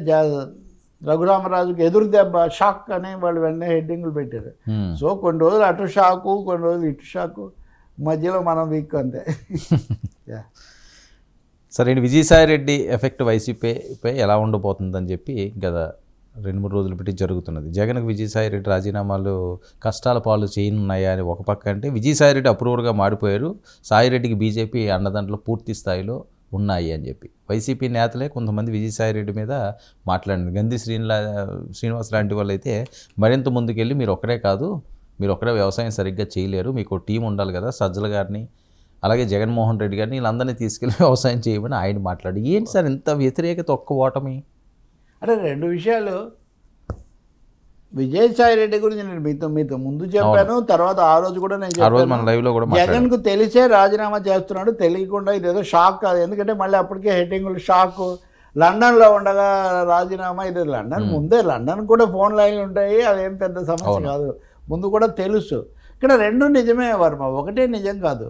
రఘురామరాజుకి ఎదురు దెబ్బ షాక్ అని వాళ్ళు వెంటనే హెడ్డింగ్లు పెట్టారు. సో కొన్ని రోజులు అటు షాకు, కొన్ని రోజులు ఇటు షాకు, మధ్యలో మనం వీక్ అంతే. సరే, విజయసాయిరెడ్డి ఎఫెక్ట్ వైసీపీపై ఎలా ఉండబోతుందని చెప్పి గత 2-3 రోజులు పెట్టి జరుగుతున్నది. జగన్కి విజయసాయిరెడ్డి రాజీనామాలు కష్టాల పాలు చేయనున్నాయా అని ఒక పక్క అంటే, విజయసాయిరెడ్డి అప్రూవర్గా మారిపోయారు, సాయిరెడ్డికి బీజేపీ అండదండలు పూర్తి స్థాయిలో ఉన్నాయి అని చెప్పి వైసీపీ నేతలే కొంతమంది విజయసాయిరెడ్డి మీద మాట్లాడింది. గంధి శ్రీనివాస్ లాంటి వాళ్ళు అయితే మరింత ముందుకెళ్ళి మీరు ఒక్కడే కాదు, మీరు ఒక్కడే వ్యవసాయం సరిగ్గా చేయలేరు, మీకు టీం ఉండాలి కదా, సజ్జల గారిని అలాగే జగన్మోహన్ రెడ్డి గారిని వీళ్ళందరినీ తీసుకెళ్ళి వ్యవసాయం చేయమని ఆయన మాట్లాడి, ఏంటి సార్ ఇంత వ్యతిరేకత, ఒక్క ఓటమి? అంటే 2 విషయాలు. విజయసాయిరెడ్డి గురించి నేను మీతో ముందు చెప్పాను, తర్వాత ఆ రోజు కూడా నేను చెప్పాను. జగన్కు తెలిసే రాజీనామా చేస్తున్నాడు, తెలియకుండా ఇదేదో షాక్ కాదు. ఎందుకంటే మళ్ళీ అప్పటికే హెడ్డింగ్లు షాక్, లండన్లో ఉండగా రాజీనామా, ఇది లండన్ కూడా ఫోన్ లైన్లు ఉంటాయి, అదేం పెద్ద సమస్య కాదు, ముందు కూడా తెలుసు. ఇక్కడ 2 నిజమే వర్మ, ఒకటే నిజం కాదు.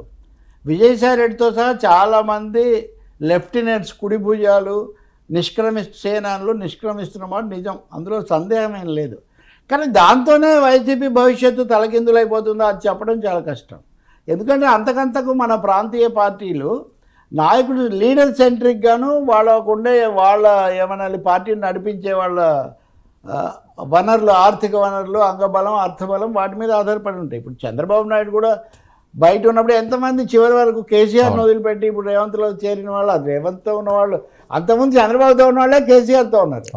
విజయసాయిరెడ్డితో సహా చాలామంది లెఫ్టినెంట్స్, కుడి భుజాలు, సేనానులు నిష్క్రమిస్తున్నమాట నిజం, అందులో సందేహం ఏం లేదు. కానీ దాంతోనే వైసీపీ భవిష్యత్తు తలకిందులైపోతుందో అది చెప్పడం చాలా కష్టం. ఎందుకంటే అంతకంతకు మన ప్రాంతీయ పార్టీలు నాయకుడు లీడర్ సెంట్రిక్గాను వాళ్ళకుండే ఏమనాలి పార్టీని నడిపించే వాళ్ళ వనరులు, ఆర్థిక వనరులు, అంగబలం, అర్థబలం వాటి మీద ఆధారపడి ఉంటాయి. ఇప్పుడు చంద్రబాబు నాయుడు కూడా బయట ఉన్నప్పుడు ఎంతమంది చివరి వరకు కేసీఆర్ని వదిలిపెట్టి ఇప్పుడు రేవంత్లో చేరిన వాళ్ళు, అది రేవంత్తో ఉన్నవాళ్ళు, అంతకుముందు చంద్రబాబుతో ఉన్నవాళ్ళే కేసీఆర్తో ఉన్నారు,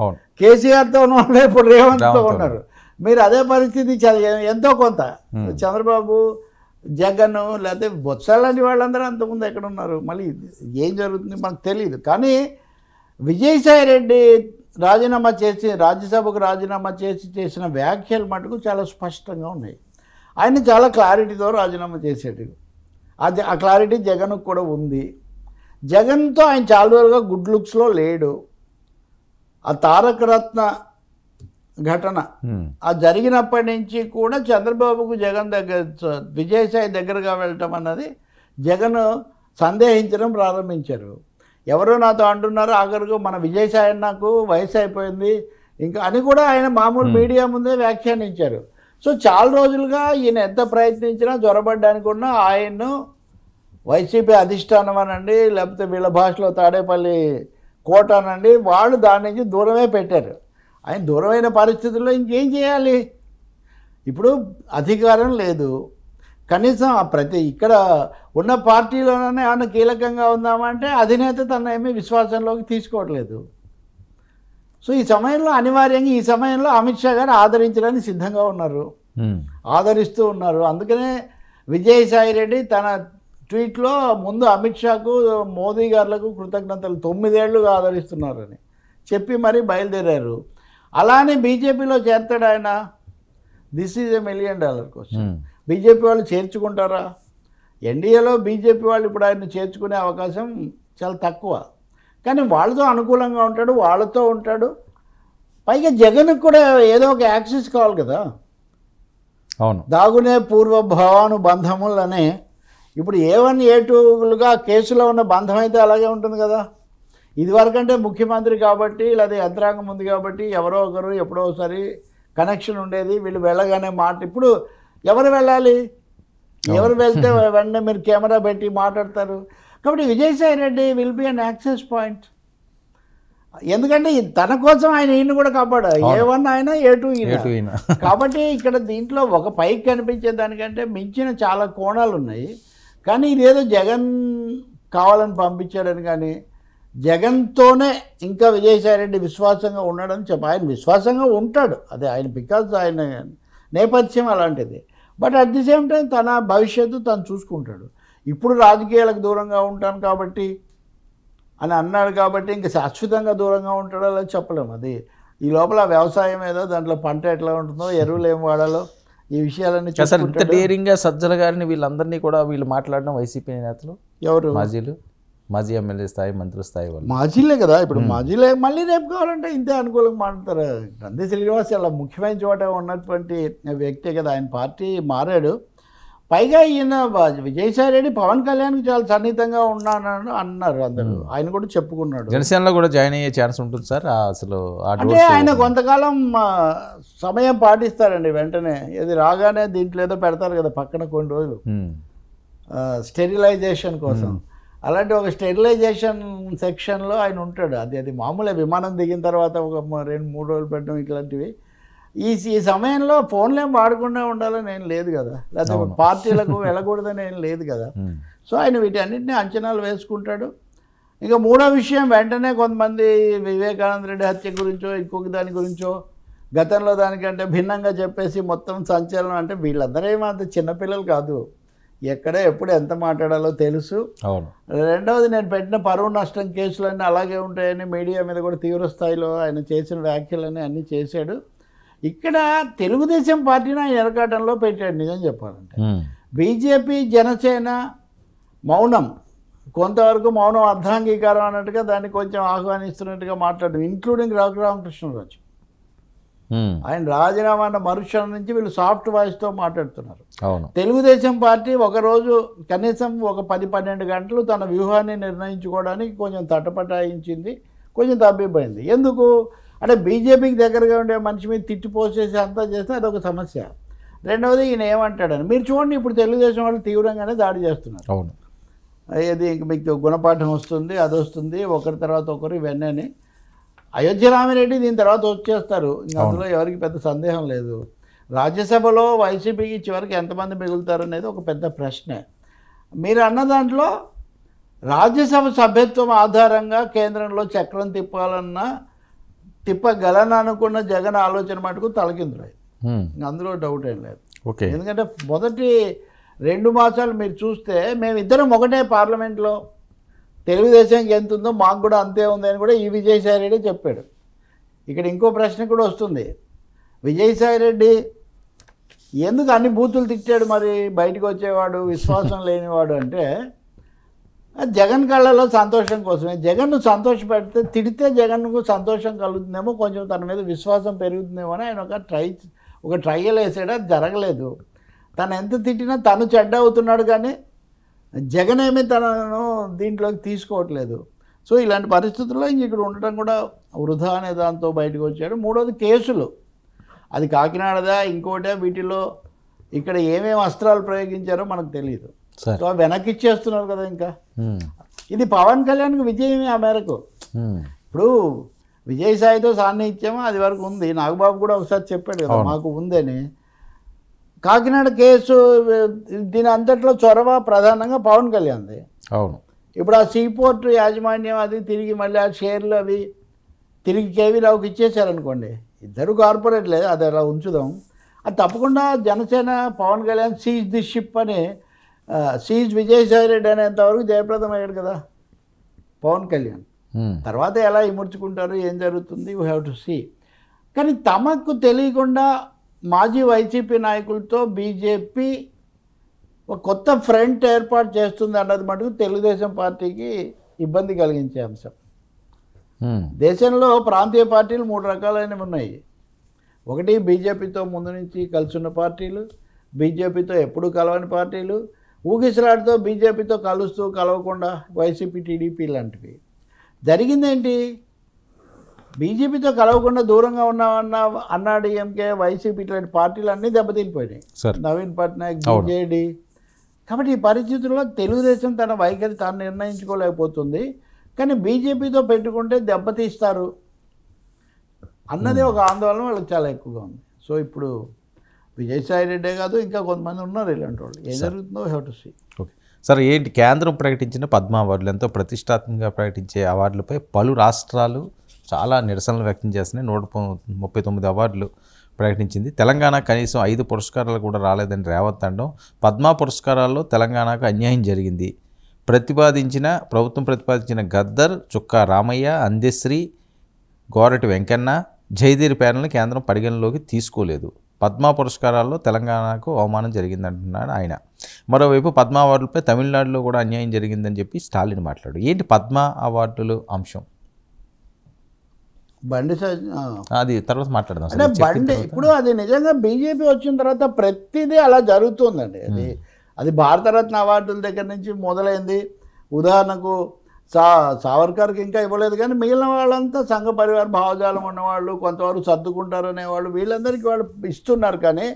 కేసీఆర్తో ఉన్నవాళ్ళే ఇప్పుడు రేవంత్తో ఉన్నారు. మీరు అదే పరిస్థితి ఎంతో కొంత చంద్రబాబు, జగన్, లేకపోతే బొత్స లాంటి వాళ్ళందరూ అంతకుముందు ఎక్కడ ఉన్నారు, మళ్ళీ ఏం జరుగుతుంది మనకు తెలియదు. కానీ విజయసాయిరెడ్డి రాజీనామా చేసి రాజ్యసభకు రాజీనామా చేసిన వ్యాఖ్యలు మటుకు చాలా స్పష్టంగా ఉన్నాయి. ఆయన చాలా క్లారిటీతో రాజీనామా చేసేది. అది ఆ క్లారిటీ జగన్కు కూడా ఉంది. జగన్తో ఆయన చాలా రోజులుగా గుడ్ లుక్స్లో లేడు. ఆ తారక రత్న ఘటన ఆ జరిగినప్పటి నుంచి కూడా చంద్రబాబుకు జగన్ దగ్గర విజయసాయి దగ్గరగా వెళ్ళటం అన్నది జగన్ సందేహించడం ప్రారంభించారు. ఎవరో నాతో అంటున్నారు ఆఖరికి మన విజయసాయి నాకు వయసు అయిపోయింది ఇంకా అని కూడా ఆయన మామూలు మీడియా ముందే వ్యాఖ్యానించారు. సో చాలా రోజులుగా ఈయన ఎంత ప్రయత్నించినా జ్వరబడ్డానికి ఉన్న ఆయన్ను వైసీపీ అధిష్టానం అనండి, లేకపోతే వీళ్ళ భాషలో తాడేపల్లి కోట అనండి, వాళ్ళు దాని నుంచి దూరమే పెట్టారు. ఆయన దూరమైన పరిస్థితుల్లో ఇంకేం చేయాలి? ఇప్పుడు అధికారం లేదు, కనీసం ఇక్కడ ఉన్న పార్టీలోనే ఏమైనా కీలకంగా ఉందామంటే అధినేత తన ఏమీ విశ్వాసంలోకి తీసుకోవట్లేదు. సో ఈ సమయంలో అనివార్యంగా ఈ సమయంలో అమిత్ షా గారు ఆదరించడానికి సిద్ధంగా ఉన్నారు, ఆదరిస్తూ ఉన్నారు. అందుకనే విజయసాయి రెడ్డి తన ట్వీట్లో ముందు అమిత్ షాకు మోదీ గారులకు కృతజ్ఞతలు 9 ఏళ్లుగా ఆదరిస్తున్నారని చెప్పి మరీ బయలుదేరారు. అలానే బీజేపీలో చేరతాడు ఆయన. This is $1 million question. BJP వాళ్ళు చేర్చుకుంటారా? ఎన్డీఏలో బీజేపీ వాళ్ళు ఇప్పుడు ఆయన చేర్చుకునే అవకాశం చాలా తక్కువ. కానీ వాళ్ళతో అనుకూలంగా ఉంటాడు, వాళ్ళతో ఉంటాడు. పైగా జగన్కి కూడా ఏదో ఒక యాక్సెస్ కావాలి కదా. అవును, దాగునే పూర్వ భావానుబంధములనే ఇప్పుడు A1 A2లుగా కేసులో ఉన్న బంధం అయితే అలాగే ఉంటుంది కదా. ఇదివరకంటే ముఖ్యమంత్రి కాబట్టి లేదా యంత్రాంగం ఉంది కాబట్టి ఎవరో ఒకరు ఎప్పుడో ఒకసారి కనెక్షన్ ఉండేది. వీళ్ళు వెళ్ళగానే మాట. ఇప్పుడు ఎవరు వెళ్ళాలి? ఎవరు వెళ్తే వెంటనే మీరు కెమెరా పెట్టి మాట్లాడతారు. కాబట్టి Vijayasai Reddy will be an access point. ఎందుకంటే తన కోసం ఆయన ఈయన కూడా కాపాడారు. A1 ఆయన A2 ఈయన. కాబట్టి ఇక్కడ దీంట్లో ఒక పైకి కనిపించే దానికంటే మించిన చాలా కోణాలు ఉన్నాయి. కానీ ఇదేదో జగన్ కావాలని పంపించాడని కానీ జగన్తోనే ఇంకా విజయసాయి రెడ్డి విశ్వాసంగా ఉన్నాడని ఆయన విశ్వాసంగా ఉంటాడు. అదే ఆయన బికాజ్ ఆయన నేపథ్యం అలాంటిది. But at the same time తన భవిష్యత్తు తను చూసుకుంటాడు. ఇప్పుడు రాజకీయాలకు దూరంగా ఉంటాను కాబట్టి అని అన్నాడు కాబట్టి ఇంకా శాశ్వతంగా దూరంగా ఉంటాడో అలా చెప్పలేము. అది ఈ లోపల వ్యవసాయం ఏదో దాంట్లో పంట ఎట్లా ఉంటుందో, ఎరువులు ఏం వాడాలో, ఈ విషయాలన్నీ ఇంత డేరింగ్గా సజ్జల గారిని వీళ్ళందరినీ కూడా వీళ్ళు మాట్లాడడం వైసీపీ నేతలు ఎవరు మాజీ ఎమ్మెల్యే స్థాయి, మంత్రి స్థాయి వాళ్ళు మాజీలే కదా. ఇప్పుడు మాజీలే మళ్ళీ రేపు కావాలంటే ఇంతే అనుకూలంగా మాట్లాడతారు. నంది శ్రీనివాస్ అలా ముఖ్యమైన చోట ఉన్నటువంటి వ్యక్తే కదా. ఆయన పార్టీ మారాడు. పైగా ఈయన విజయసాయి రెడ్డి పవన్ కళ్యాణ్కి చాలా సన్నిహితంగా ఉన్నానని అన్నారు అందరూ. ఆయన కూడా చెప్పుకున్నాడు. జనసేనలో కూడా జాయిన్ అయ్యే ఛాన్స్ ఉంటుంది సార్. అసలు అంటే ఆయన కొంతకాలం సమయం పాటిస్తారండి. వెంటనే ఇది రాగానే దీంట్లో ఏదో పెడతారు కదా పక్కన కొన్ని రోజులు స్టెరిలైజేషన్ కోసం. అలాంటి ఒక స్టెరిలైజేషన్ సెక్షన్లో ఆయన ఉంటాడు. అది మామూలే. విమానం దిగిన తర్వాత ఒక 2-3 రోజులు పెట్టడం ఇట్లాంటివి. ఈ సమయంలో ఫోన్లు ఏం వాడకుండా ఉండాలని ఏం లేదు కదా, లేకపోతే పార్టీలకు వెళ్ళకూడదని ఏం లేదు కదా. సో ఆయన వీటన్నిటిని అంచనాలు వేసుకుంటాడు. ఇంకా మూడో విషయం, వెంటనే కొంతమంది వివేకానంద రెడ్డి హత్య గురించో ఇంకొక దాని గురించో గతంలో దానికంటే భిన్నంగా చెప్పేసి మొత్తం సంచలనం. అంటే వీళ్ళందరూ ఏమంత చిన్నపిల్లలు కాదు, ఎక్కడ ఎప్పుడు ఎంత మాట్లాడాలో తెలుసు. రెండవది, నేను పెట్టిన పరువు నష్టం కేసులన్నీ అలాగే ఉంటాయని మీడియా మీద కూడా తీవ్ర స్థాయిలో ఆయన చేసిన వ్యాఖ్యలన్నీ అన్నీ చేశాడు. ఇక్కడ తెలుగుదేశం పార్టీని ఆయన ఎరకాటంలో పెట్టాడు. నిజం చెప్పాలంటే బీజేపీ జనసేన మౌనం, కొంతవరకు మౌనం అర్ధాంగీకారం అన్నట్టుగా దాన్ని కొంచెం ఆహ్వానిస్తున్నట్టుగా మాట్లాడు, ఇంక్లూడింగ్ రఘురామకృష్ణరాజు. ఆయన రాజీనామా అన్న మరుక్షణం నుంచి వీళ్ళు సాఫ్ట్ వాయిస్తో మాట్లాడుతున్నారు. తెలుగుదేశం పార్టీ ఒకరోజు కనీసం ఒక 10-12 గంటలు తన వ్యూహాన్ని నిర్ణయించుకోవడానికి కొంచెం తటపటాయించింది, కొంచెం తప్పిపోయింది. ఎందుకు అంటే బీజేపీకి దగ్గరగా ఉండే మనిషి మీద తిట్టిపోసేసి అంతా చేస్తే అదొక సమస్య. రెండవది, ఈయన ఏమంటాడని మీరు చూడండి, ఇప్పుడు తెలుగుదేశం వాళ్ళు తీవ్రంగానే దాడి చేస్తున్నారు. అవును, ఏది ఇంక మీకు గుణపాఠం వస్తుంది, అది వస్తుంది, ఒకరి తర్వాత ఒకరు ఇవన్నీ. అయోధ్య రామిరెడ్డి దీని తర్వాత వచ్చేస్తారు, ఇంకా అందులో ఎవరికి పెద్ద సందేహం లేదు. రాజ్యసభలో వైసీపీకి చివరికి ఎంతమంది మిగులుతారు అనేది ఒక పెద్ద ప్రశ్నే. మీరు అన్న దాంట్లో రాజ్యసభ సభ్యత్వం ఆధారంగా కేంద్రంలో చక్రం తిప్పగలను అనుకున్న జగన్ ఆలోచన మటుకు తలకిందులై, అందులో డౌట్ ఏం లేదు. ఎందుకంటే మొదటి 2 మాసాలు మీరు చూస్తే మేమిద్దరం ఒకటే పార్లమెంట్లో, తెలుగుదేశంకి ఎంత ఉందో మాకు కూడా అంతే ఉంది అని కూడా ఈ విజయసాయి రెడ్డి చెప్పాడు. ఇక్కడ ఇంకో ప్రశ్న కూడా వస్తుంది, విజయసాయి రెడ్డి ఎందుకు అన్ని బూతులు తిట్టాడు మరి బయటకు వచ్చేవాడు విశ్వాసం లేనివాడు అంటే జగన్ కళ్ళలో సంతోషం కోసమే. జగన్ను సంతోషపెడితే తిడితే జగన్కు సంతోషం కలుగుతుందేమో, కొంచెం తన మీద విశ్వాసం పెరుగుతుందేమో అని ఆయన ఒక ట్రయల్ వేసాడు. అది జరగలేదు. తను ఎంత తిట్టినా తను చెడ్డ అవుతున్నాడు, కానీ జగన్ ఏమీ తనను దీంట్లోకి తీసుకోవట్లేదు. సో ఇలాంటి పరిస్థితుల్లో ఇంక ఇక్కడ ఉండటం కూడా వృధా అనే దాంతో బయటకు వచ్చాడు. మూడోది కేసులు, అది కాకినాడదా ఇంకోటే, వీటిలో ఇక్కడ ఏమేమి అస్త్రాలు ప్రయోగించారో మనకు తెలియదు. సో వెనక్కి ఇచ్చేస్తున్నారు కదా. ఇంకా ఇది పవన్ కళ్యాణ్కి విజయమే ఆ మేరకు. ఇప్పుడు విజయసాయితో సాన్నిహిత్యం అది వరకు ఉంది. నాగబాబు కూడా ఒకసారి చెప్పాడు కదా మాకు ఉందని. కాకినాడ కేసు దీని అంతట్లో చొరవ ప్రధానంగా పవన్ కళ్యాణ్ది. అవును. ఇప్పుడు ఆ సీపోర్ట్ యాజమాన్యం అది తిరిగి మళ్ళీ ఆ షేర్లు అవి తిరిగి కేవీ రావుకి ఇచ్చేసారనుకోండి, ఇద్దరు కార్పొరేట్ లేదు, అది అలా ఉంచుదాం. అది తప్పకుండా Janasena Pawan Kalyan seize the ship అని సీజ్ విజయసాయి రెడ్డి అనేంతవరకు జయప్రదం అయ్యాడు కదా పవన్ కళ్యాణ్. తర్వాత ఎలా ఇముడ్చుకుంటారు, ఏం జరుగుతుంది, యూ హ్యావ్ టు సీ. కానీ తమకు తెలియకుండా మాజీ వైసీపీ నాయకులతో బీజేపీ ఒక కొత్త ఫ్రంట్ ఏర్పాటు చేస్తుంది అన్నది మటుకు తెలుగుదేశం పార్టీకి ఇబ్బంది కలిగించే అంశం. దేశంలో ప్రాంతీయ పార్టీలు 3 రకాలైనవి ఉన్నాయి. ఒకటి బీజేపీతో ముందు నుంచి కలిసి ఉన్న పార్టీలు, బీజేపీతో ఎప్పుడు కలవని పార్టీలు, ఊగిసలాడుతో బీజేపీతో కలుస్తూ కలవకుండా వైసీపీ టీడీపీ లాంటివి. జరిగిందేంటి, బీజేపీతో కలవకుండా దూరంగా ఉన్నామన్న అన్నాడీఎంకే వైసీపీ ఇట్లాంటి పార్టీలు అన్నీ దెబ్బతినిపోయినాయి. నవీన్ పట్నాయక్, బీజేడీ. కాబట్టి ఈ పరిస్థితుల్లో తెలుగుదేశం తన వైఖరి తాను నిర్ణయించుకోలేకపోతుంది. కానీ బీజేపీతో పెట్టుకుంటే దెబ్బతీస్తారు అన్నదే ఒక ఆందోళన వాళ్ళకి చాలా ఎక్కువగా ఉంది. సో ఇప్పుడు విజయసాయి రెడ్డే కాదు, ఇంకా కొంతమంది ఉన్నారు ఇలాంటి వాళ్ళు. ఏం జరుగుతుందో have to see. Okay sir, ఏంటి కేంద్రం ప్రకటించిన పద్మ అవార్డులు, ఎంతో ప్రతిష్టాత్మకంగా ప్రకటించే అవార్డులపై పలు రాష్ట్రాలు చాలా నిరసనలు వ్యక్తం చేస్తున్నాయి. 139 అవార్డులు ప్రకటించింది. తెలంగాణ కనీసం 5 పురస్కారాలు కూడా రాలేదని రేవంత్ అనడం. పద్మ పురస్కారాల్లో తెలంగాణకు అన్యాయం జరిగింది ప్రభుత్వం ప్రతిపాదించిన గద్దర్, చుక్కా రామయ్య, అందెశ్రీ, గోరటి వెంకన్న, జయదీర్ ప్యానల్ని కేంద్రం పరిగణలోకి తీసుకోలేదు. పద్మ పురస్కారాల్లో తెలంగాణకు అవమానం జరిగిందంటున్నాడు ఆయన. మరోవైపు పద్మ అవార్డులపై తమిళనాడులో కూడా అన్యాయం జరిగిందని చెప్పి స్టాలిన్ మాట్లాడు. ఏంటి పద్మ అవార్డులు అంశం? అది తర్వాత మాట్లాడదాం. అంటే బండి ఇప్పుడు అది నిజంగా బీజేపీ వచ్చిన తర్వాత ప్రతిదీ అలా జరుగుతుందండి. అది భారతరత్న అవార్డుల దగ్గర నుంచి మొదలైంది. ఉదాహరణకు సావర్కర్కి ఇంకా ఇవ్వలేదు, కానీ మిగిలిన వాళ్ళంతా సంఘ పరివార భావజాలం ఉన్నవాళ్ళు, కొంతవరకు సర్దుకుంటారనేవాళ్ళు, వీళ్ళందరికీ వాళ్ళు ఇస్తున్నారు. కానీ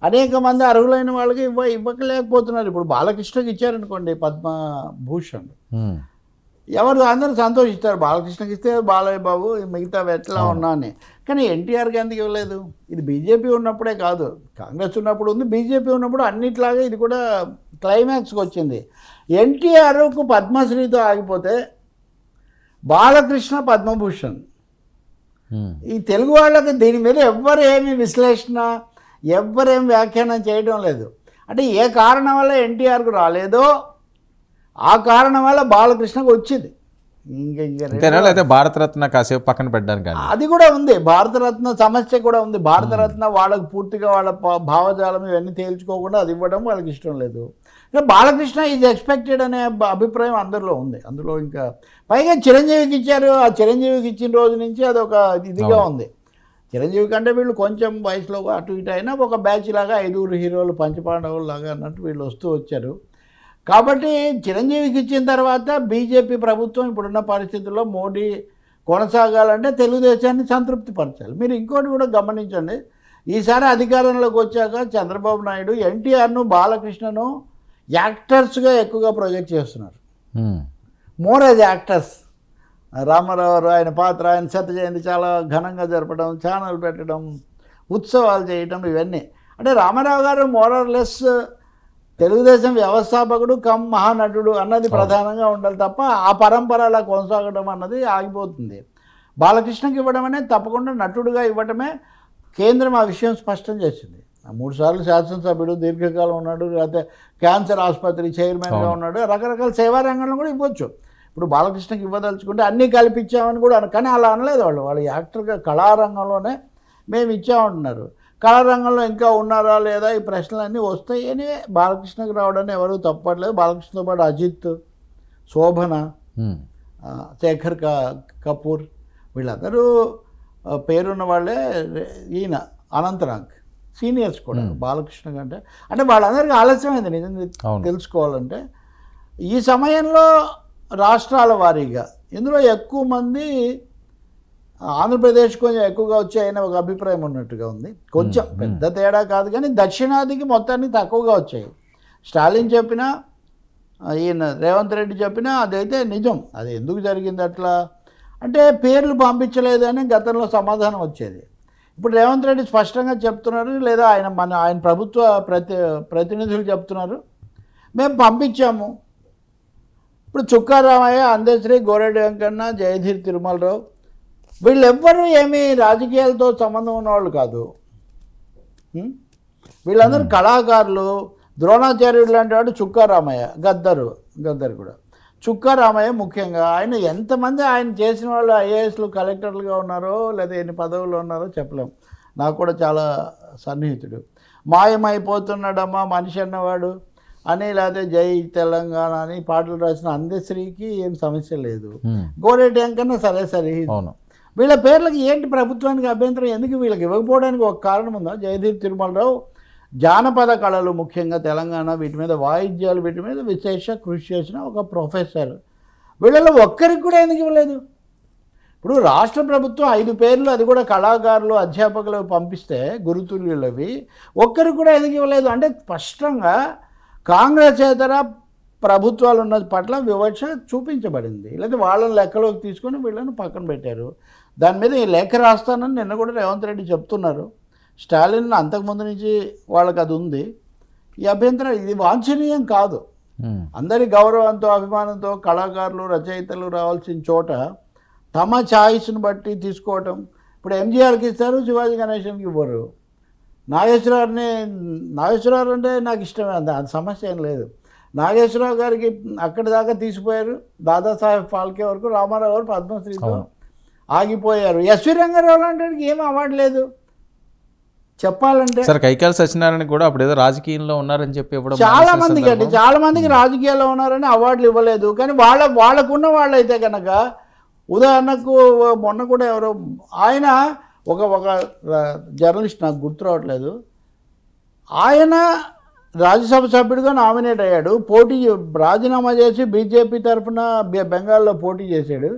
అనేక మంది అర్హులైన వాళ్ళకి ఇవ్వలేకపోతున్నారు. ఇప్పుడు బాలకృష్ణకి ఇచ్చారనుకోండి పద్మభూషణ్, ఎవరు అందరూ సంతోషిస్తారు. బాలకృష్ణకి ఇస్తే బాలయ్య బాబు మిగతా ఎట్లా ఉన్నా అని. కానీ ఎన్టీఆర్కి ఎందుకు ఇవ్వలేదు? ఇది బీజేపీ ఉన్నప్పుడే కాదు, కాంగ్రెస్ ఉన్నప్పుడు ఉంది, బీజేపీ ఉన్నప్పుడు అన్నిట్లాగా ఇది కూడా క్లైమాక్స్కి వచ్చింది. ఎన్టీఆర్కు పద్మశ్రీతో ఆగిపోతే బాలకృష్ణ పద్మభూషణ్. ఈ తెలుగు వాళ్ళకి దీని మీద ఎవ్వరు ఏమి విశ్లేషణ, ఎవ్వరేం వ్యాఖ్యానం చేయడం లేదు. అంటే ఏ కారణం వల్ల ఎన్టీఆర్కు రాలేదో ఆ కారణం వల్ల బాలకృష్ణకు వచ్చింది. ఇంకా భారతరత్న కాసేపు పక్కన పెట్టడానికి అది కూడా ఉంది, భారతరత్న సమస్య కూడా ఉంది. భారతరత్న వాళ్ళకు పూర్తిగా వాళ్ళ భావజాలం ఇవన్నీ తేల్చుకోకుండా అది ఇవ్వడం వాళ్ళకి ఇష్టం లేదు. బాలకృష్ణ ఈజ్ ఎక్స్పెక్టెడ్ అనే అభిప్రాయం అందరిలో ఉంది. అందులో ఇంకా పైగా చిరంజీవికి ఇచ్చారు. ఆ చిరంజీవికి ఇచ్చిన రోజు నుంచి అదొక ఇదిగా ఉంది. చిరంజీవి కంటే వీళ్ళు కొంచెం వయసులో అటు ఇటు అయినా ఒక బ్యాచ్ లాగా 5 హీరోలు పంచపాండవులు లాగా అన్నట్టు వీళ్ళు వస్తూ వచ్చారు. కాబట్టి చిరంజీవికి ఇచ్చిన తర్వాత బీజేపీ ప్రభుత్వం ఇప్పుడున్న పరిస్థితుల్లో మోడీ కొనసాగాలంటే తెలుగుదేశాన్ని సంతృప్తిపరచాలి. మీరు ఇంకోటి కూడా గమనించండి, ఈసారి అధికారంలోకి వచ్చాక చంద్రబాబు నాయుడు ఎన్టీఆర్ను, బాలకృష్ణను యాక్టర్స్గా ఎక్కువగా ప్రొజెక్ట్ చేస్తున్నారు. More as actors. రామారావు ఆయన పాత్ర, ఆయన శత జయంతి చాలా ఘనంగా జరపడం, ఛానల్ పెట్టడం, ఉత్సవాలు చేయటం, ఇవన్నీ. అంటే రామారావు గారు మోరర్లెస్ తెలుగుదేశం వ్యవస్థాపకుడు కమ్ మహానటుడు అన్నది ప్రధానంగా ఉండాలి తప్ప ఆ పరంపర అలా కొనసాగడం అన్నది ఆగిపోతుంది. బాలకృష్ణకి ఇవ్వడం అనేది తప్పకుండా నటుడుగా ఇవ్వటమే కేంద్రం ఆ విషయం స్పష్టం చేసింది. 3 సార్లు శాసనసభ్యుడు, దీర్ఘకాలం ఉన్నాడు, లేకపోతే క్యాన్సర్ ఆసుపత్రి చైర్మన్గా ఉన్నాడు, రకరకాల సేవా రంగంలో కూడా ఇవ్వచ్చు. ఇప్పుడు బాలకృష్ణకి ఇవ్వదలుచుకుంటే అన్నీ కల్పించామని కూడా కానీ అలా అనలేదు వాళ్ళు యాక్టర్గా కళారంగంలోనే మేము ఇచ్చామంటున్నారు. కళారంగంలో ఇంకా ఉన్నారా లేదా ఈ ప్రశ్నలన్నీ వస్తాయి. ఎనివే బాలకృష్ణకి రావడానికి ఎవరు తప్పట్లేదు. బాలకృష్ణతో పాటు అజిత్, శోభన, శేఖర్ కపూర్ వీళ్ళందరూ పేరున్న వాళ్ళే. ఈయన అనంతనాగ్ సీనియర్స్ కూడా బాలకృష్ణ కంటే. అంటే వాళ్ళందరికీ ఆలస్యమైంది నిజం తెలుసుకోవాలంటే. ఈ సమయంలో రాష్ట్రాల వారీగా ఇందులో ఎక్కువ మంది ఆంధ్రప్రదేశ్ కొంచెం ఎక్కువగా వచ్చాయని ఒక అభిప్రాయం ఉన్నట్టుగా ఉంది. కొంచెం పెద్ద తేడా కాదు కానీ దక్షిణాదికి మొత్తానికి తక్కువగా వచ్చాయి. స్టాలిన్ చెప్పినా, ఈయన రేవంత్ రెడ్డి చెప్పినా అదైతే నిజం. అది ఎందుకు జరిగింది అట్లా అంటే పేర్లు పంపించలేదని గతంలో సమాధానం వచ్చేది. ఇప్పుడు రేవంత్ రెడ్డి స్పష్టంగా చెప్తున్నారు, లేదా ఆయన ప్రభుత్వ ప్రతినిధులు చెప్తున్నారు, మేము పంపించాము. ఇప్పుడు చుక్కారామయ్య, అందశ్రీ, గోరెడ్డి వెంకన్న, జయధీర్ తిరుమలరావు వీళ్ళెవ్వరూ ఏమీ రాజకీయాలతో సంబంధం ఉన్నవాళ్ళు కాదు. వీళ్ళందరూ కళాకారులు. ద్రోణాచార్యుడు లాంటి వాడు చుక్కారామయ్య, గద్దరు కూడా. చుక్కారామయ్య ముఖ్యంగా ఆయన ఎంతమంది ఆయన చేసిన వాళ్ళు ఐఏఎస్లు, కలెక్టర్లుగా ఉన్నారో లేదా ఎన్ని పదవులు ఉన్నారో చెప్పలేం. నాకు కూడా చాలా సన్నిహితుడు. మాయమైపోతున్నాడమ్మా మనిషి అన్నవాడు అని, లేకపోతే జై తెలంగాణ అని పాటలు రాసిన అందశ్రీకి ఏం సమస్య లేదు. గోరెడ్డి వెంకన్న సరే. వీళ్ళ పేర్లకి ఏంటి ప్రభుత్వానికి అభ్యంతరం? ఎందుకు వీళ్ళకి ఇవ్వకపోవడానికి ఒక కారణం ఉందా? జయదీప్ తిరుమలరావు జానపద కళలు ముఖ్యంగా తెలంగాణ వీటి మీద, వాయిద్యాలు వీటి మీద విశేష కృషి చేసిన ఒక ప్రొఫెసర్. వీళ్ళలో ఒక్కరికి కూడా ఎందుకు ఇవ్వలేదు? ఇప్పుడు రాష్ట్ర ప్రభుత్వం 5 పేర్లు, అది కూడా కళాకారులు, అధ్యాపకులు పంపిస్తే గురుతుల్యులవి, ఒక్కరికి కూడా ఎందుకు ఇవ్వలేదు? అంటే స్పష్టంగా కాంగ్రెసేతర ప్రభుత్వాలు ఉన్న పట్ల వివక్ష చూపించబడింది. లేదా వాళ్ళని లెక్కలోకి తీసుకొని వీళ్ళని పక్కన పెట్టారు. దాని మీద ఈ లేఖ రాస్తానని నిన్న కూడా రేవంత్ రెడ్డి చెప్తున్నారు. స్టాలిన్ అంతకుముందు నుంచి వాళ్ళకి అది ఉంది. ఈ అభ్యంతరం ఇది వాంఛనీయం కాదు. అందరి గౌరవంతో, అభిమానంతో కళాకారులు, రచయితలు రావాల్సిన చోట తమ ఛాయిస్ని బట్టి తీసుకోవటం. ఇప్పుడు ఎంజీఆర్కి ఇస్తారు, శివాజీ గణేశన్కి ఇవ్వరు. నాగేశ్వరరావు అంటే నాకు ఇష్టమే, అది సమస్య ఏం లేదు. నాగేశ్వరరావు గారికి అక్కడి దాకా తీసిపోయారు. దాదాసాహెబ్ ఫాల్కే వరకు, రామారావు గారు పద్మశ్రీతో ఆగిపోయారు. ఎస్వి రంగారావు లాంటి ఏం అవార్డు లేదు చెప్పాలంటే. సార్ కైకాల సత్యనారాయణ కూడా అప్పుడు ఏదో రాజకీయంలో ఉన్నారని చెప్పి చాలా మందికి రాజకీయాల్లో ఉన్నారని అవార్డులు ఇవ్వలేదు. కానీ వాళ్ళకున్న వాళ్ళైతే కనుక, ఉదాహరణకు మొన్న కూడా ఎవరో ఆయన ఒక జర్నలిస్ట్, నాకు గుర్తు రావట్లేదు, ఆయన రాజ్యసభ సభ్యుడిగా నామినేట్ అయ్యాడు. రాజీనామా చేసి బీజేపీ తరఫున బెంగాల్లో పోటీ చేశాడు.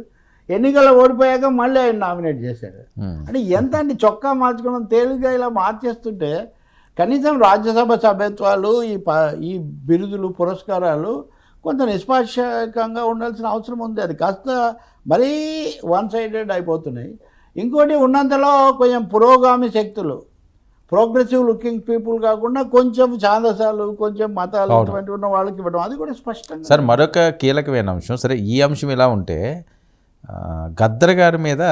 ఎన్నికల్లో ఓడిపోయాక మళ్ళీ ఆయన నామినేట్ చేశాడు. అంటే ఎంత అండి చొక్కా మార్చుకోవడం తేలిగ్గా ఇలా మార్చేస్తుంటే, కనీసం రాజ్యసభ సభ్యత్వాలు, ఈ బిరుదులు, పురస్కారాలు కొంత నిష్పాక్షికంగా ఉండాల్సిన అవసరం ఉంది. అది కాస్త మరీ వన్ సైడెడ్ అయిపోతున్నాయి. ఇంకోటి, ఉన్నంతలో కొంచెం పురోగామి శక్తులు, ప్రోగ్రెసివ్ లుకింగ్ పీపుల్ కాకుండా కొంచెం ఛాందసాలు, కొంచెం మతాలు ఇటువంటి ఉన్న వాళ్ళకి ఇవ్వడం, అది కూడా స్పష్టంగా. సార్ మరొక కీలకమైన అంశం, సరే ఈ అంశం ఇలా ఉంటే, గద్దర్ గారి మీద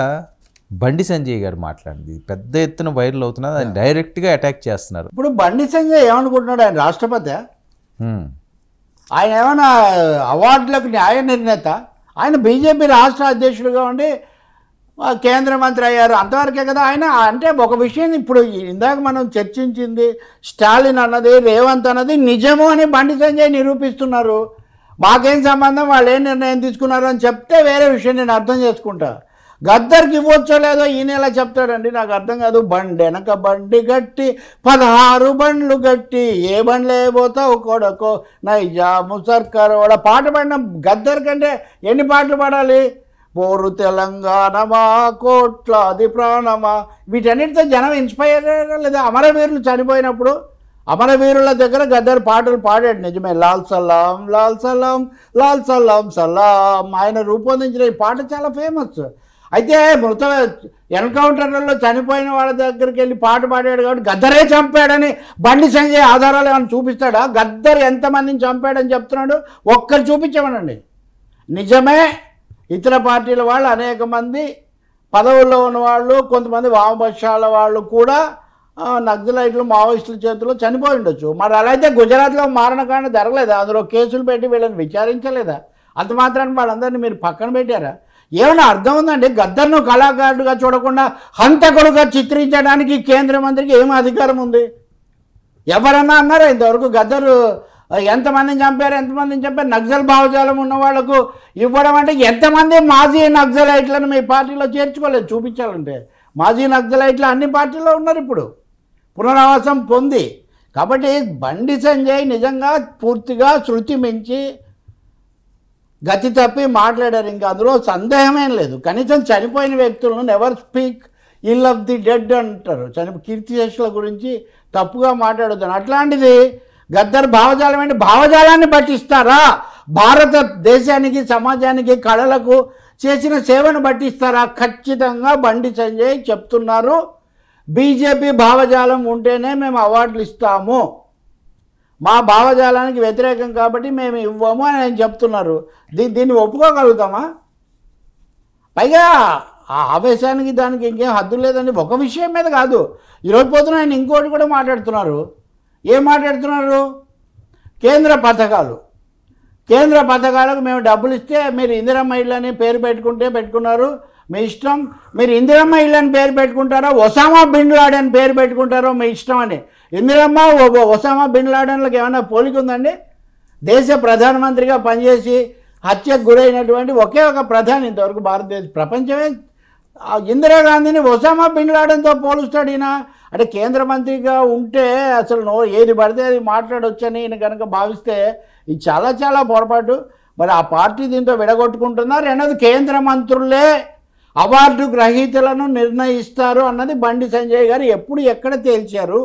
బండి సంజయ్ గారు మాట్లాడింది పెద్ద ఎత్తున వైరల్ అవుతున్నది. ఆయన డైరెక్ట్గా అటాక్ చేస్తున్నారు. ఇప్పుడు బండి సంజయ్ ఏమనుకుంటున్నాడు? ఆయన రాష్ట్రపతి, ఆయన ఏమైనా అవార్డులకు న్యాయ నిర్ణేత? ఆయన బీజేపీ రాష్ట్ర అధ్యక్షుడిగా ఉండి కేంద్ర మంత్రి అయ్యారు, అంతవరకే కదా ఆయన. అంటే ఒక విషయం ఇప్పుడు ఇందాక మనం చర్చించింది, స్టాలిన్ అన్నది, రేవంత్ అన్నది నిజము అని బండి సంజయ్ నిరూపిస్తున్నారు. మాకేం సంబంధం, వాళ్ళు ఏం నిర్ణయం తీసుకున్నారు అని చెప్తే వేరే విషయం నేను అర్థం చేసుకుంటా. గద్దర్కి ఇవ్వచ్చో లేదో ఈయన ఎలా చెప్తాడండి, నాకు అర్థం కాదు. బండి వెనక బండి గట్టి 16 బండ్లు గట్టి, ఏ బండ్లు అయిపోతావు కొడకో నైజాము సర్కారు. వాడ పాట పాడిన గద్దర్ కంటే ఎన్ని పాటలు పాడాలి? పోరు తెలంగాణమా, కోట్లాది ప్రాణమా, వీటన్నిటితో జనం ఇన్స్పైర్ అయ్యారా లేదా? అమరవీరులు చనిపోయినప్పుడు అమరవీరుల దగ్గర గద్దర్ పాటలు పాడాడు, నిజమే. లాల్ సలాం లాల్ సలాం లాల్ సలాం సలాం ఆయన రూపొందించిన ఈ పాట చాలా ఫేమస్. అయితే ఎన్కౌంటర్లలో చనిపోయిన వాళ్ళ దగ్గరికి వెళ్ళి పాట పాడాడు కాబట్టి గద్దరే చంపాడని బండి సంజయ్ ఆధారాలు ఏమైనా చూపిస్తాడా? గద్దర్ ఎంతమందిని చంపాడని చెప్తున్నాడు, ఒక్కరు చూపించమనండి. నిజమే, ఇతర పార్టీల వాళ్ళు అనేక మంది పదవుల్లో ఉన్నవాళ్ళు, కొంతమంది వామపక్షాల వాళ్ళు కూడా నక్సలైట్లు, మావోయిస్టుల చేతిలో చనిపోయి ఉండొచ్చు. మరి అలా అయితే గుజరాత్లో మారణకాండ జరగలేదా? అందులో కేసులు పెట్టి వీళ్ళని విచారించలేదా? అంత మాత్రాన్ని వాళ్ళందరినీ మీరు పక్కన పెట్టారా? ఏమైనా అర్థం ఉందండి? గద్దర్ను కళాకారుడుగా చూడకుండా హంతకుడుగా చిత్రించడానికి కేంద్ర మంత్రికి ఏం అధికారం ఉంది? ఎవరన్నా అన్నారా ఇంతవరకు గద్దరు ఎంతమందిని చంపారు, నక్సల్ భావజాలం ఉన్న వాళ్లకు ఇవ్వడం అంటే ఎంతమంది మాజీ నక్సలైట్లను మీ పార్టీలో చేర్చుకోలేదు చూపించాలంటే? మాజీ నక్సలైట్లు అన్ని పార్టీల్లో ఉన్నారు ఇప్పుడు పునరావాసం పొంది. కాబట్టి బండి సంజయ్ నిజంగా పూర్తిగా శృతి మించి గతి తప్పి మాట్లాడారు. ఇంకా అందులో సందేహమేం లేదు. కనీసం చనిపోయిన వ్యక్తులను never speak ill of the dead అంటారు, కీర్తిశేషుల గురించి తప్పుగా మాట్లాడుతాను. అట్లాంటిది గద్దర్ భావజాలం అంటే భావజాలాన్ని పట్టిస్తారా? భారతదేశానికి, సమాజానికి, కళలకు చేసిన సేవను పట్టిస్తారా? ఖచ్చితంగా బండి సంజయ్ చెప్తున్నారు, బీజేపీ భావజాలం ఉంటేనే మేము అవార్డులు ఇస్తాము, మా భావజాలానికి వ్యతిరేకం కాబట్టి మేము ఇవ్వము అని ఆయన చెప్తున్నారు. దీన్ని ఒప్పుకోగలుగుతామా? పైగా ఆ ఆవేశానికి దానికి ఇంకేం హద్దు లేదండి. ఒక విషయం మీద కాదు, ఈరోజు పోతున్న ఆయన ఇంకోటి కూడా మాట్లాడుతున్నారు. ఏం మాట్లాడుతున్నారు? కేంద్ర పథకాలకు మేము డబ్బులు ఇస్తే మీరు ఇందిరమ్మ ఇళ్ళని పేరు పెట్టుకుంటే పెట్టుకున్నారు, మీ ఇష్టం. మీరు ఇందిరమ్మ ఇళ్ళని పేరు పెట్టుకుంటారో ఒసామా బిన్ లాడెన్ పేరు పెట్టుకుంటారో మీ ఇష్టం అని. ఇందిరమ్మ ఒసామా బిన్ లాడెన్లకు ఏమైనా పోలిక ఉందండి? దేశ ప్రధానమంత్రిగా పనిచేసి హత్యకు గురైనటువంటి ఒకే ఒక ప్రధాని ఇంతవరకు భారతదేశ ప్రపంచమే ఇందిరాగాంధీని ఒసామా బిన్ లాడెన్తో పోలుస్తాడు ఈయన. అంటే కేంద్ర మంత్రిగా ఉంటే అసలు ఏది పడితే అది మాట్లాడొచ్చని ఈయన కనుక భావిస్తే ఇది చాలా చాలా పొరపాటు. మరి ఆ పార్టీ దీంతో విడగొట్టుకుంటున్నారు. రెండోది కేంద్ర మంత్రులే అవార్డు గ్రహీతలను నిర్ణయిస్తారు అన్నది బండి సంజయ్ గారు ఎప్పుడు ఎక్కడ తేల్చారు?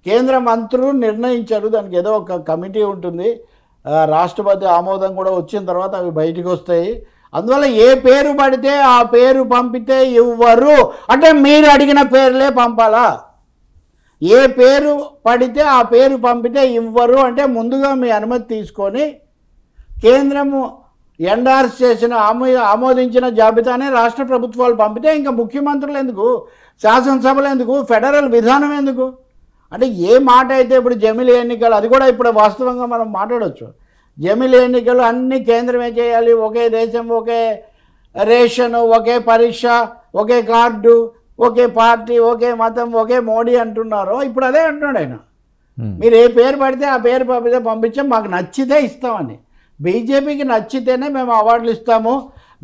కేంద్ర మంత్రులు నిర్ణయించారు. దానికి ఏదో ఒక కమిటీ ఉంటుంది, రాష్ట్రపతి ఆమోదం కూడా వచ్చిన తర్వాత అవి బయటికి వస్తాయి. అందువల్ల ఏ పేరు పడితే ఆ పేరు పంపితే ఇవ్వరు. అంటే మీరు అడిగిన పేర్లే పంపాలా? ఏ పేరు పడితే ఆ పేరు పంపితే ఇవ్వరు అంటే ముందుగా మీ అనుమతి తీసుకొని కేంద్రము ఎండార్స్ చేసిన ఆమోదించిన జాబితానే రాష్ట్ర ప్రభుత్వాలు పంపితే ఇంకా ముఖ్యమంత్రులు ఎందుకు, శాసనసభలు ఎందుకు, ఫెడరల్ విధానం ఎందుకు? అంటే ఏ మాట అయితే ఇప్పుడు జమిలి ఎన్నికలు, అది కూడా ఇప్పుడు వాస్తవంగా మనం మాట్లాడవచ్చు. జమిలి ఎన్నికలు అన్నీ కేంద్రమే చేయాలి, ఒకే దేశం, ఒకే రేషన్, ఒకే పరీక్ష, ఒకే కార్డు, ఒకే పార్టీ, ఒకే మతం, ఒకే మోడీ అంటున్నారు. ఇప్పుడు అదే అంటున్నాడు ఆయన. మీరు ఏ పేరు పడితే ఆ పేరు పంపించాం, మాకు నచ్చితే ఇస్తామని. బీజేపీకి నచ్చితేనే మేము అవార్డులు ఇస్తాము,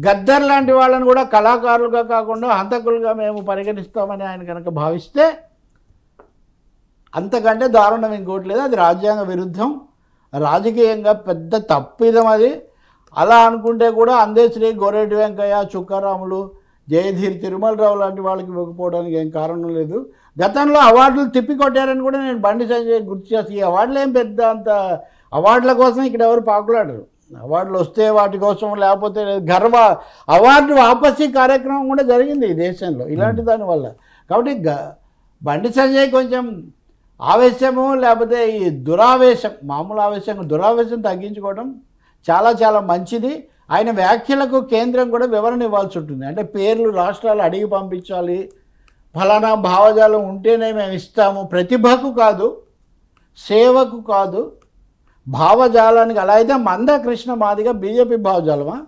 గద్దర్ లాంటి వాళ్ళని కూడా కళాకారులుగా కాకుండా హంతకులుగా మేము పరిగణిస్తామని ఆయన కనుక భావిస్తే అంతకంటే దారుణం ఇంకోటి లేదు. అది రాజ్యాంగ విరుద్ధం, రాజకీయంగా పెద్ద తప్పిదం అది. అలా అనుకుంటే కూడా అందేశ్రీ, గోరెడ్డి వెంకయ్య, చుక్కారాములు, జయధీర్, తిరుమలరావు లాంటి వాళ్ళకి ఇవ్వకపోవడానికి ఏం కారణం లేదు. గతంలో అవార్డులు తిప్పికొట్టారని కూడా నేను బండి సంజయ్ గుర్తు చేసి, ఈ అవార్డులు ఏం పెద్ద అంత అవార్డుల కోసం ఇక్కడ ఎవరు పాకులాడరు. అవార్డులు వస్తే వాటి కోసం, లేకపోతే గర్వ అవార్డు వాపసీ కార్యక్రమం కూడా జరిగింది ఈ దేశంలో ఇలాంటి దానివల్ల. కాబట్టి బండి సంజయ్ కొంచెం ఆవేశము, లేకపోతే ఈ దురావేశం, మామూలు ఆవేశం, దురావేశం తగ్గించుకోవడం చాలా చాలా మంచిది. ఆయన వ్యాఖ్యలకు కేంద్రం కూడా వివరణ ఇవ్వాల్సి ఉంటుంది. అంటే పేర్లు రాష్ట్రాలు అడిగి పంపించాలి, ఫలానా భావజాలం ఉంటేనే మేము ఇస్తాము, ప్రతిభకు కాదు, సేవకు కాదు, భావజాలానికి. అలా అయితే మందాకృష్ణ మాదిగా బీజేపీ భావజాలమా?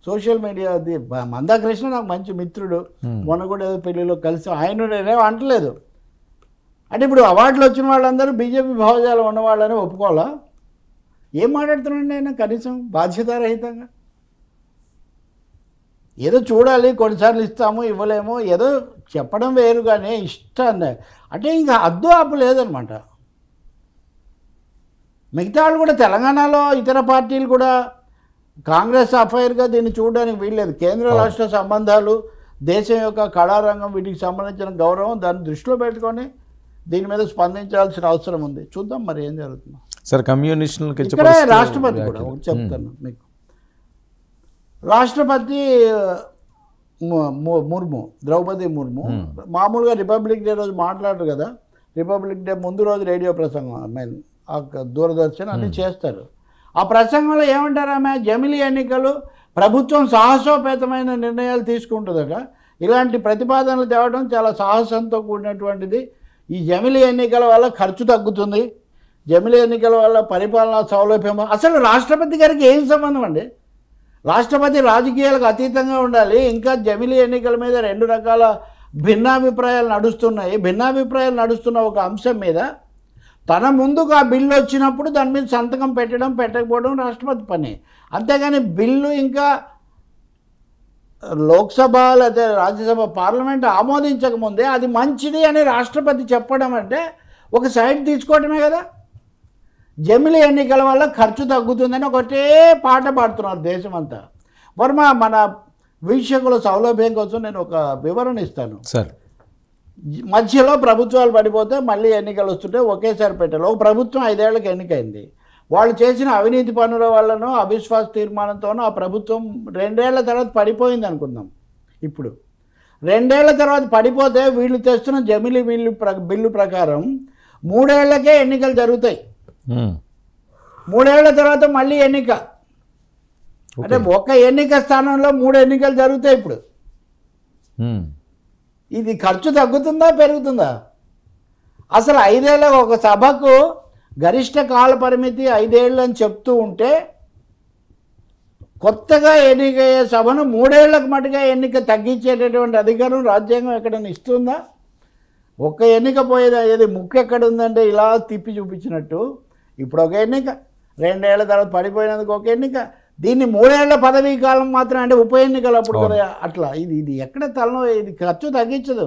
సోషల్ మీడియా అది మందాకృష్ణ నాకు మంచి మిత్రుడు, మొన్న కూడా ఏదో పెళ్ళిలో కలిసి, ఆయన నేనేం అంటలేదు. అంటే ఇప్పుడు అవార్డులు వచ్చిన వాళ్ళందరూ బీజేపీ భావజాలం ఉన్నవాళ్ళని ఒప్పుకోవాలా? ఏం మాట్లాడుతున్నాండి ఆయన కనీసం బాధ్యతారహితంగా? ఏదో చూడాలి, కొన్నిసార్లు ఇస్తాము, ఇవ్వలేము, ఏదో చెప్పడం వేరు, కానీ ఇష్టాన్ని అంటే ఇంకా అద్దు ఆపు లేదనమాట. మిగతా వాళ్ళు కూడా తెలంగాణలో ఇతర పార్టీలు కూడా కాంగ్రెస్ అఫైర్గా దీన్ని చూడడానికి వీల్లేదు. కేంద్ర రాష్ట్ర సంబంధాలు, దేశం యొక్క కళారంగం, వీటికి సంబంధించిన గౌరవం, దాన్ని దృష్టిలో పెట్టుకొని దీని మీద స్పందించాల్సిన అవసరం ఉంది. చూద్దాం మరి ఏం జరుగుతుందో. సార్ కమ్యూనిస్టులకి ఇక్కడే రాష్ట్రపతి కూడా ఒకటి చెప్తాను మీకు. రాష్ట్రపతి ముర్ము, ద్రౌపది ముర్ము మామూలుగా రిపబ్లిక్ డే రోజు మాట్లాడరు కదా, రిపబ్లిక్ డే ముందు రోజు రేడియో ప్రసంగం, దూరదర్శన్ అన్నీ చేస్తారు. ఆ ప్రసంగంలో ఏమంటారు ఆమె? జమిలి ఎన్నికలు ప్రభుత్వం సాహసోపేతమైన నిర్ణయాలు తీసుకుంటుందట. ఇలాంటి ప్రతిపాదనలు తేవడం చాలా సాహసంతో కూడినటువంటిది. ఈ జమిలి ఎన్నికల వల్ల ఖర్చు తగ్గుతుంది, జమిలి ఎన్నికల వల్ల పరిపాలనా సౌలభ్యం. అసలు రాష్ట్రపతి గారికి ఏం సంబంధం అండి? రాష్ట్రపతి రాజకీయాలకు అతీతంగా ఉండాలి. ఇంకా జమిలీ ఎన్నికల మీద 2 రకాల భిన్నాభిప్రాయాలు నడుస్తున్నాయి. భిన్నాభిప్రాయాలు నడుస్తున్న ఒక అంశం మీద తన ముందుకు ఆ బిల్లు వచ్చినప్పుడు దాని మీద సంతకం పెట్టడం పెట్టకపోవడం రాష్ట్రపతి పని. అంతేగాని బిల్లు ఇంకా లోక్సభ లేదా రాజ్యసభ పార్లమెంట్ ఆమోదించకముందే అది మంచిది అని రాష్ట్రపతి చెప్పడం అంటే ఒక సైడ్ తీసుకోవటమే కదా. జమిలీ ఎన్నికల వల్ల ఖర్చు తగ్గుతుందని ఒకటే పాట పాడుతున్నారు దేశమంతా. వర్మ, మన వీక్షకుల సౌలభ్యం కోసం నేను ఒక వివరణ ఇస్తాను సార్. మధ్యలో ప్రభుత్వాలు పడిపోతే మళ్ళీ ఎన్నికలు వస్తుంటే ఒకేసారి పెట్టాలి. ఒక ప్రభుత్వం 5 ఏళ్లకు ఎన్నికైంది. వాళ్ళు చేసిన అవినీతి పనుల వల్లనో అవిశ్వాస తీర్మానంతోనో ఆ ప్రభుత్వం 2 ఏళ్ల తర్వాత పడిపోయింది అనుకుందాం. ఇప్పుడు 2 ఏళ్ల తర్వాత పడిపోతే వీళ్ళు తెస్తున్న జమిలీ బిల్లు ప్రకారం 3 ఏళ్లకే ఎన్నికలు జరుగుతాయి. 3 ఏళ్ల తర్వాత మళ్ళీ ఎన్నిక. అంటే ఒక ఎన్నిక స్థానంలో 3 ఎన్నికలు జరుగుతాయి ఇప్పుడు. ఇది ఖర్చు తగ్గుతుందా పెరుగుతుందా? అసలు 5 ఏళ్ళ ఒక సభకు గరిష్ట కాల పరిమితి 5 ఏళ్ళు అని చెప్తూ ఉంటే కొత్తగా ఎన్నికయ్యే సభను 3 ఏళ్లకు మటుగా ఎన్నిక తగ్గించేటటువంటి అధికారం రాజ్యాంగం ఎక్కడైనా ఇస్తుందా? ఒక్క ఎన్నిక పోయేది ఏది ముక్కు ఎక్కడ ఉందంటే ఇలా తిప్పి చూపించినట్టు ఇప్పుడు ఒక ఎన్నిక, 2 ఏళ్ల తర్వాత పడిపోయినందుకు ఒక ఎన్నిక, దీన్ని 3 ఏళ్ల పదవీ కాలం మాత్రం అంటే ఉప ఎన్నికలు అప్పుడు కదా అట్లా. ఇది ఎక్కడ తలలో ఇది ఖర్చు తగ్గించదు,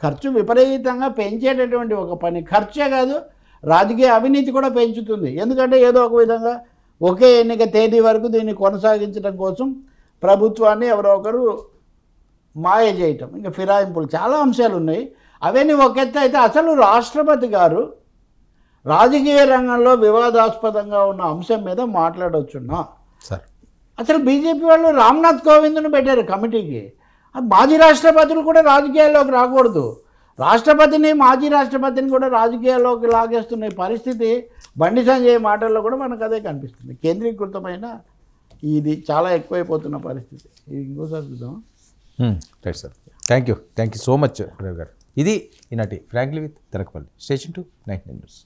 ఖర్చు విపరీతంగా పెంచేటటువంటి ఒక పని. ఖర్చే కాదు, రాజకీయ అవినీతి కూడా పెంచుతుంది. ఎందుకంటే ఏదో ఒక విధంగా ఒకే ఎన్నిక తేదీ వరకు దీన్ని కొనసాగించడం కోసం ప్రభుత్వాన్ని ఎవరో ఒకరు మాయ చేయటం, ఇంకా ఫిరాయింపులు, చాలా అంశాలు ఉన్నాయి. అవన్నీ ఒక ఎత్తు అయితే అసలు రాష్ట్రపతి గారు రాజకీయ రంగంలో వివాదాస్పదంగా ఉన్న అంశం మీద మాట్లాడవచ్చున్నా సార్. అసలు బీజేపీ వాళ్ళు రామ్నాథ్ కోవింద్ను పెట్టారు కమిటీకి. మాజీ రాష్ట్రపతులు కూడా రాజకీయాల్లోకి రాకూడదు. రాష్ట్రపతిని మాజీ రాష్ట్రపతిని కూడా రాజకీయాల్లోకి లాగేస్తున్న పరిస్థితి బండి సంజయ్ మాటల్లో కూడా మనకు అదే కనిపిస్తుంది. కేంద్రీకృతమైన ఇది చాలా ఎక్కువైపోతున్న పరిస్థితి. ఇది ఇంకోసారి చూద్దాం. Right sir, thank you so much గారు. ఇది ఈనాటి frankly with Terakapalli. Station 2 99 news.